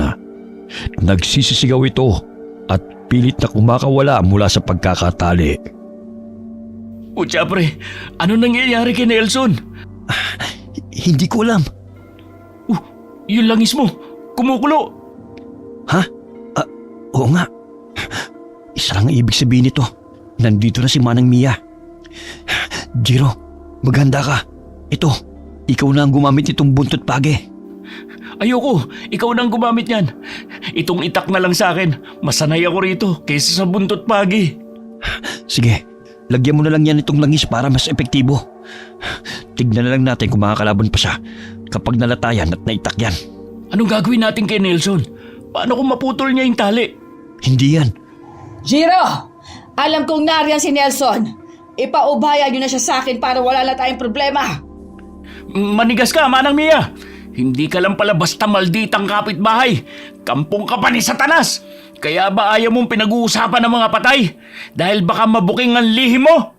Nagsisisigaw ito at pilit na kumakawala mula sa pagkakatali. Putya pre, ano nangyayari kay Nelson? Hindi ko alam. Yung langis mo, kumukulo. Ha? Oo nga. Isa lang ang ibig sabihin nito. Nandito na si Manang Mia. Jiro, maghanda ka. Ito, ikaw na ang gumamit itong buntot page. Ayoko, ikaw nang gumamit yan. Itong itak na lang sa akin. Masanay ako rito kaysa sa buntot pagi. Sige, lagyan mo na lang yan itong langis para mas epektibo. Tignan na lang natin kung makakalaban pa siya kapag nalatayan at naitak yan. Anong gagawin natin kay Nelson? Paano kung maputol niya yung tali? Hindi yan. Jiro! Alam kong nariyan si Nelson. Ipaubaya niyo na siya sa akin para wala na tayong problema. Manigas ka, Manang Mia. Hindi ka lang pala basta malditang kapitbahay. Kampong ka pa ni Satanas. Kaya ba ayaw mong pinag-uusapan ng mga patay? Dahil baka mabuking ang lihim mo?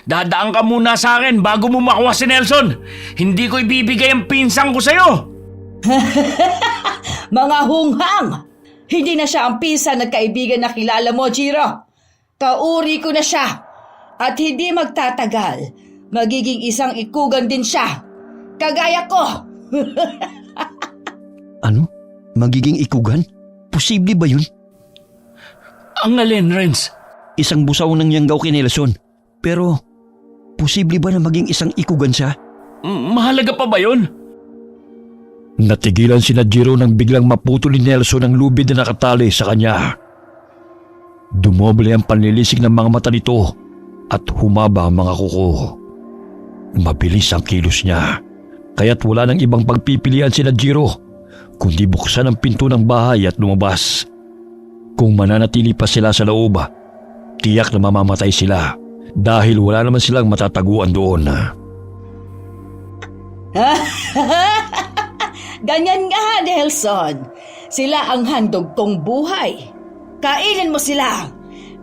Dadaan ka muna sa akin bago mo makuha si Nelson. Hindi ko ibibigay ang pinsang ko sa'yo. Mga hunghang! Hindi na siya ang pinsan na kaibigan na kilala mo, Jiro. Kauri ko na siya. At hindi magtatagal. Magiging isang ikugan din siya. Kagaya ko. Ano? Magiging ikugan? Posible ba yun? Ang alin, Renz? Isang busaw ng yanggaw kay Nelson. Pero, posible ba na maging isang ikugan siya? Mahalaga pa ba yun? Natigilan sina Jiro nang biglang maputol ni Nelson ang lubid na nakatali sa kanya. Dumoble ang panlilisik ng mga mata nito at humaba ang mga kuko. Mabilis ang kilos niya, kaya't wala nang ibang pagpipilian sina Jiro kundi buksan ang pinto ng bahay at lumabas. Kung mananatili pa sila sa loob, tiyak na mamamatay sila dahil wala naman silang matataguan doon. Ganyan nga, Nelson. Sila ang handog kong buhay. Kainin mo sila.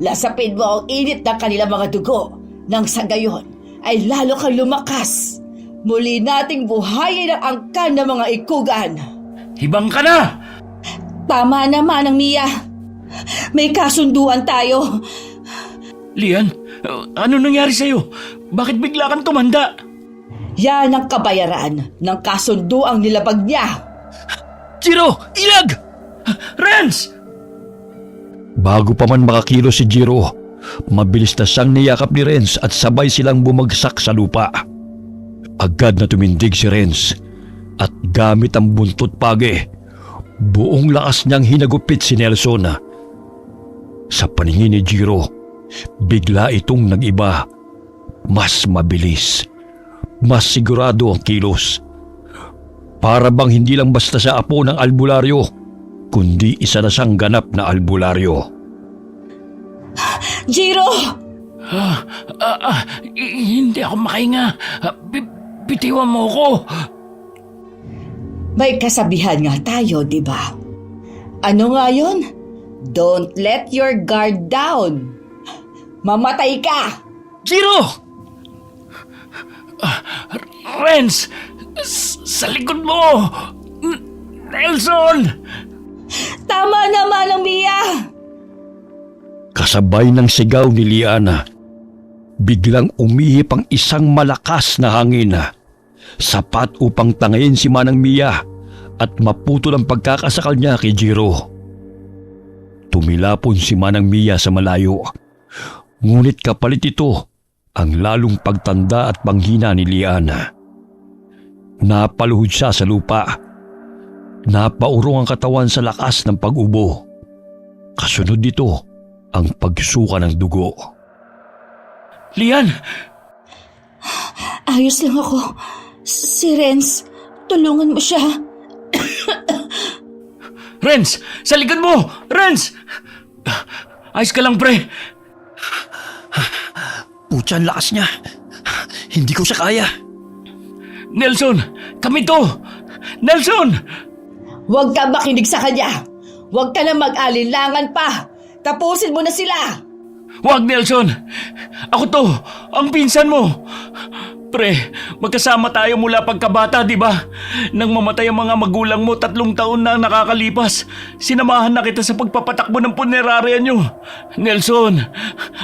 Lasapin mo ang init ng kanilang mga dugo. Nang sa gayon ay lalo kang lumakas. Muli nating buhayin ang angkan ng mga ikugan. Hibang ka na! Tama na, Manang Mia. May kasunduan tayo. Lian, ano nangyari sa'yo? Bakit bigla kang tumanda? Yan ang kabayaran ng kasunduang nilabag niya. Jiro! Ilag! Renz! Bago pa man makakilos si Jiro, mabilis na siyang niyakap ni Renz at sabay silang bumagsak sa lupa. Agad na tumindig si Renz at gamit ang buntot page, buong lakas niyang hinagupit si Nelson. Sa paningin ni Jiro, bigla itong nag-iba. Mas mabilis, mas sigurado ang kilos. Para bang hindi lang basta siya apo ng albularyo, kundi isa na siyang ganap na albularyo. Jiro! Hindi ako makahinga. Bitiwan mo ko. May kasabihan nga tayo, di ba? Ano nga yun? Don't let your guard down. Mamatay ka! Jiro! Renz! Sa likod mo! Nelson! Tama na, Manang Mia! Kasabay ng sigaw ni Liana, biglang umihip ang isang malakas na hangin, sapat upang tangayin si Manang Mia at maputol ang pagkakasakal niya kay Jiro. Tumilapon si Manang Mia sa malayo, ngunit kapalit ito ang lalong pagtanda at panghina ni Liana. Napaluhod siya sa lupa. Napaurong ang katawan sa lakas ng pag-ubo. Kasunod dito ang pagsuka ng dugo. Lian! Ayos lang ako. Si Renz, tulungan mo siya. Renz! Sa likod mo! Renz! Ayos ka lang, pre. Putya, ang lakas niya. Hindi ko siya kaya. Nelson! Kami to! Nelson! Huwag ka makinig sa kanya. Huwag ka na mag-alinlangan pa. Tapusin mo na sila. Huwag, Nelson! Ako to! Ang pinsan mo! Pre, magkasama tayo mula pagkabata, di ba? Nang mamatay ang mga magulang mo, 3 taon na ang nakakalipas. Sinamahan na kita sa pagpapatakbo ng punerarya nyo. Nelson,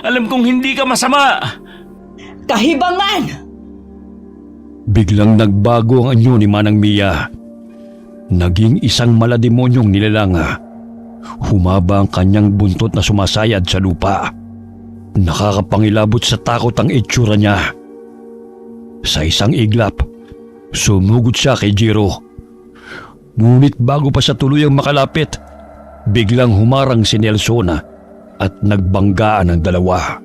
alam kong hindi ka masama. Kahibangan! Biglang nagbago ang anyo ni Manang Mia. Naging isang malademonyong nilalang. Humaba ang kanyang buntot na sumasayad sa lupa. Nakakapangilabot sa takot ang itsura niya. Sa isang iglap, sumugod siya kay Jiro. Ngunit bago pa siya tuluyang makalapit, biglang humarang si Nelson at nagbanggaan ang dalawa.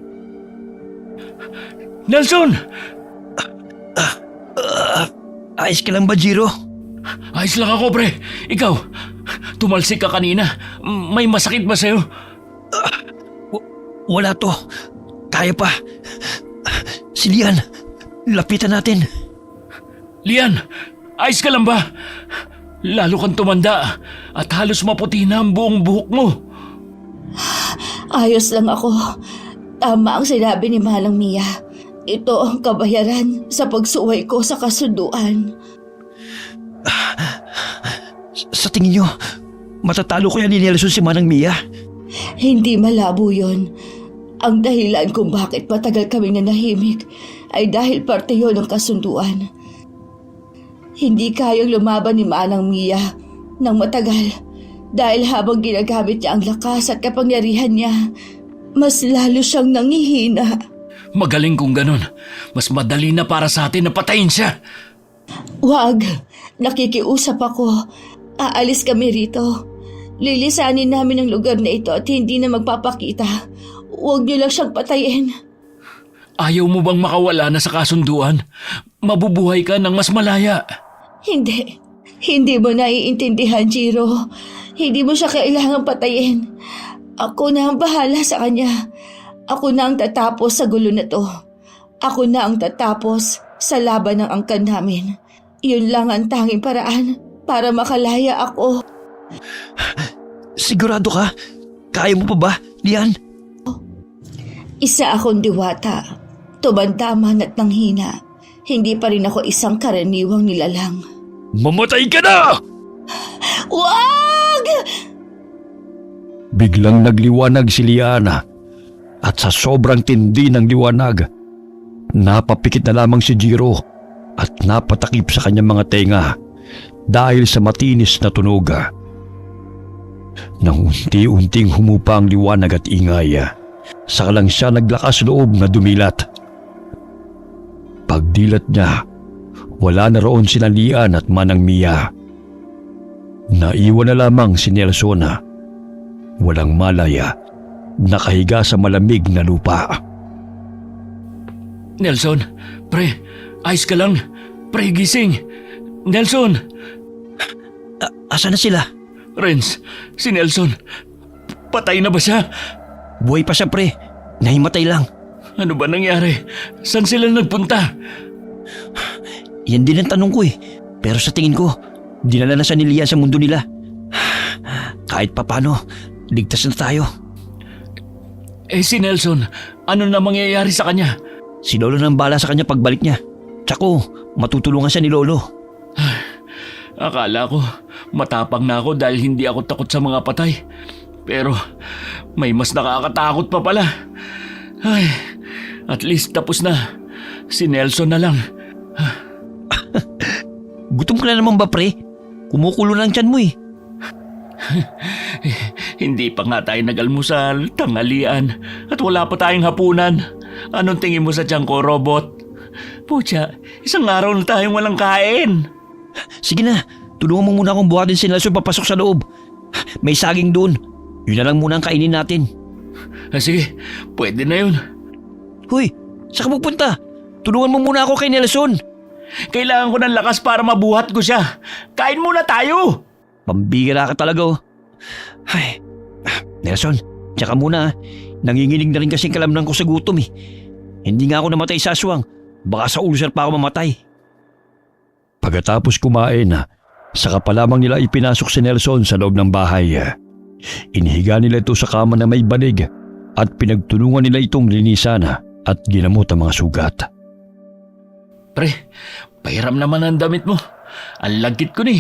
Nelson! Ayos ka lang ba, Jiro? Ayos lang ako, pre. Ikaw, tumalsik ka kanina. May masakit ba sa'yo? Wala to. Kaya pa. Si Lian, lapitan natin. Lian, ayos ka lang ba? Lalo kang tumanda at halos maputi na ang buong buhok mo. Ayos lang ako. Tama ang sinabi ni Manang Mia. Ito ang kabayaran sa pagsuway ko sa kasunduan. Sa tingin nyo, matatalo kaya ni Nelson si Manang Mia? Hindi malabo yon. Ang dahilan kung bakit matagal kaming nanahimik ay dahil parte yon ng kasunduan. Hindi kayang lumaban ni Manang Mia ng matagal dahil habang ginagamit niya ang lakas at kapangyarihan niya, mas lalo siyang nangihina. Magaling kung ganun. Mas madali na para sa atin na patayin siya. Wag, nakikiusap ako. Aalis kami rito. Lilisanin namin ang lugar na ito at hindi na magpapakita. Huwag niyo lang siyang patayin. Ayaw mo bang makawala na sa kasunduan? Mabubuhay ka ng mas malaya. Hindi. Hindi mo naiintindihan, Jiro. Hindi mo siya kailangang patayin. Ako na ang bahala sa kanya. Ako na ang tatapos sa gulo na to. Ako na ang tatapos sa laban ng angkan namin. Yun lang ang tanging paraan para makalaya ako. Sigurado ka? Kaya mo pa ba, Lian? Isa akong diwata. Tumandaman at nanghina. Hindi pa rin ako isang karaniwang nilalang. Mamatay ka na! Wag! Biglang nagliwanag si Liana at sa sobrang tindi ng liwanag, napapikit na lamang si Jiro at napatakip sa kanyang mga tenga dahil sa matinis na tunog. Nang unti-unting humupa ang liwanag at ingay, saka lang siya naglakas loob na dumilat. Pagdilat niya, wala na roon sina Lian at Manang Mia. Naiwan na lamang si Nelson, walang malaya, nakahiga sa malamig na lupa. Nelson, pre, ayos ka lang. Pre, gising. Nelson! Asa na sila? Renz, si Nelson. Patay na ba siya? Buhay pa siya, pre. Nahimatay lang. Ano ba nangyari? Saan sila nagpunta? Yan din ang tanong ko eh. Pero sa tingin ko, dinala na siya ni Lian sa mundo nila. Kahit papano, ligtas na tayo. Eh si Nelson, ano na mangyayari sa kanya? Si Lolo nang bala sa kanya pagbalik niya. Tsako, matutulungan siya ni Lolo. Akala ko, matapang na ako dahil hindi ako takot sa mga patay. Pero may mas nakakatakot pa pala. Ay, at least tapos na. Si Nelson na lang. Gutom ka na naman ba, pre? Kumukulo ng tiyan mo eh. Hindi pa nga tayo nag-almusal, tanghalian, at wala pa tayong hapunan. Anong tingin mo sa tiyan ko, robot? Pucha, isang araw na tayong walang kain. Sige na, tulungan mo muna akong buhatin si Nelson papasok sa loob. May saging doon. Yun na lang muna ang kainin natin. Sige, pwede na yun. Hoy, saan ka pupunta? Tulungan mo muna ako kay Nelson. Kailangan ko ng lakas para mabuhat ko siya. Kain muna tayo! Pambihira ka talaga oh. Ay, Nelson, tsaka muna. Nanginginig na rin kasing kalamnan ko sa gutom eh. Hindi nga ako namatay sa aswang. Baka sa ulcer pa ako mamatay. Pagkatapos kumain, saka pa lamang nila ipinasok si Nelson sa loob ng bahay. Inihiga nila ito sa kama na may banig at pinagtulungan nila itong linisan at ginamot ang mga sugat. Pre, pahiram naman ang damit mo. Ang lagkit ko ni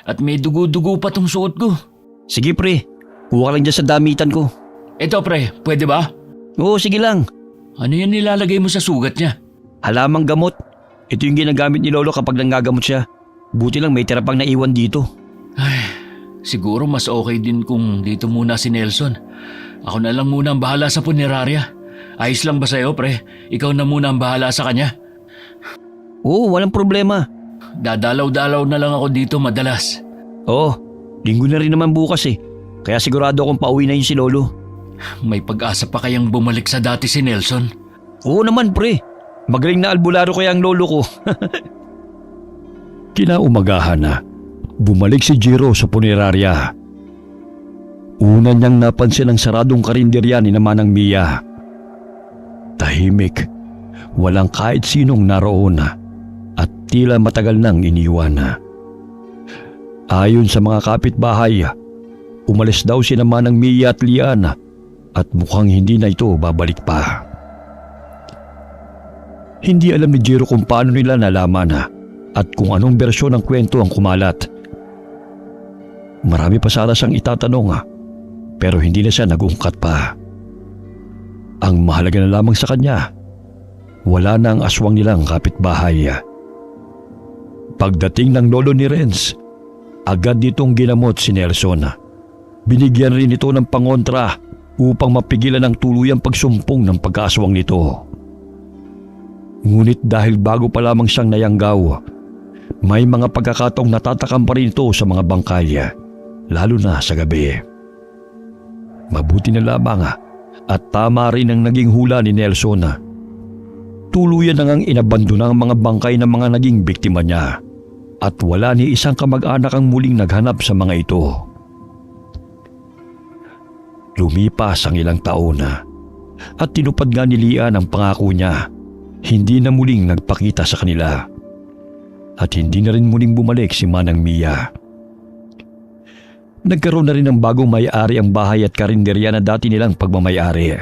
at may dugo-dugo pa tong suot ko. Sige pre, kuha ka lang dyan sa damitan ko. Eto pre, pwede ba? Oo, sige lang. Ano yan nilalagay mo sa sugat niya? Halamang gamot. Ito yung ginagamit ni Lolo kapag nanggagamot siya. Buti lang may tira pang naiwan dito. Ay, siguro mas okay din kung dito muna si Nelson. Ako na lang muna ang bahala sa punerarya. Ayos lang ba sa'yo pre? Ikaw na muna ang bahala sa kanya. Oo, walang problema. Dadalaw-dalaw na lang ako dito madalas. Oo, linggo na rin naman bukas eh. Kaya sigurado akong pauwi na yun si Lolo. May pag-asa pa kayang bumalik sa dati si Nelson? Oo naman pre. Magaling na albularyo kaya ang lolo ko. Kinaumagahan na, bumalik si Jiro sa punerarya Una niyang napansin ang saradong karinderya ni Manang Mia. Tahimik, walang kahit sinong naroon at tila matagal nang iniwan. Ayon sa mga kapitbahay, umalis daw si Manang Mia at Lian at mukhang hindi na ito babalik pa. Hindi alam ni Jiro kung paano nila nalaman at kung anong bersyon ng kwento ang kumalat. Marami pa sana siyang itatanong pero hindi na siya nag-ungkat pa. Ang mahalaga na lamang sa kanya, wala na ang aswang nilang kapitbahay. Pagdating ng lolo ni Renz, agad nitong ginamot si Nelson. Binigyan rin ito ng pangontra upang mapigilan ang tuluyang pagsumpong ng pagkaaswang nito. Ngunit dahil bago pa lamang siyang nayanggaw, may mga pagkakataong natatakam pa rin ito sa mga bangkay, lalo na sa gabi. Mabuti na lamang at tama rin ang naging hula ni Nelson. Tuluyan na ngang inabandona ang mga bangkay ng mga naging biktima niya at wala ni isang kamag-anak ang muling naghanap sa mga ito. Lumipas ang ilang taon at tinupad nga ni Lian ang pangako niya. Hindi na muling nagpakita sa kanila at hindi na rin muling bumalik si Manang Mia. Nagkaroon na rin ng bagong may-ari ang bahay at karinderya na dati nilang pagmamay-ari.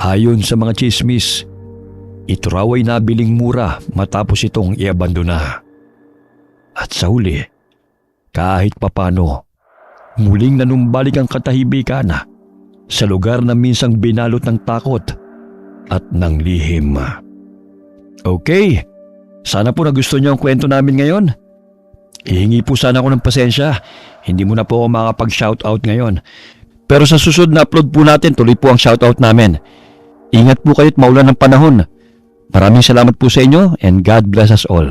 Ayon sa mga chismis, ito raw ay nabiling mura matapos itong iabandona. At sa huli, kahit papano, muling nanumbalik ang katahimikan sa lugar na minsang binalot ng takot at ng lihim. Okay, sana po nagustuhan niyo ang kwento namin ngayon. Ihingi po sana ako ng pasensya, hindi mo na po ako makapag-shoutout ngayon. Pero sa susunod na upload po natin, tuloy po ang shoutout namin. Ingat po kayo at maulan ng panahon. Maraming salamat po sa inyo and God bless us all.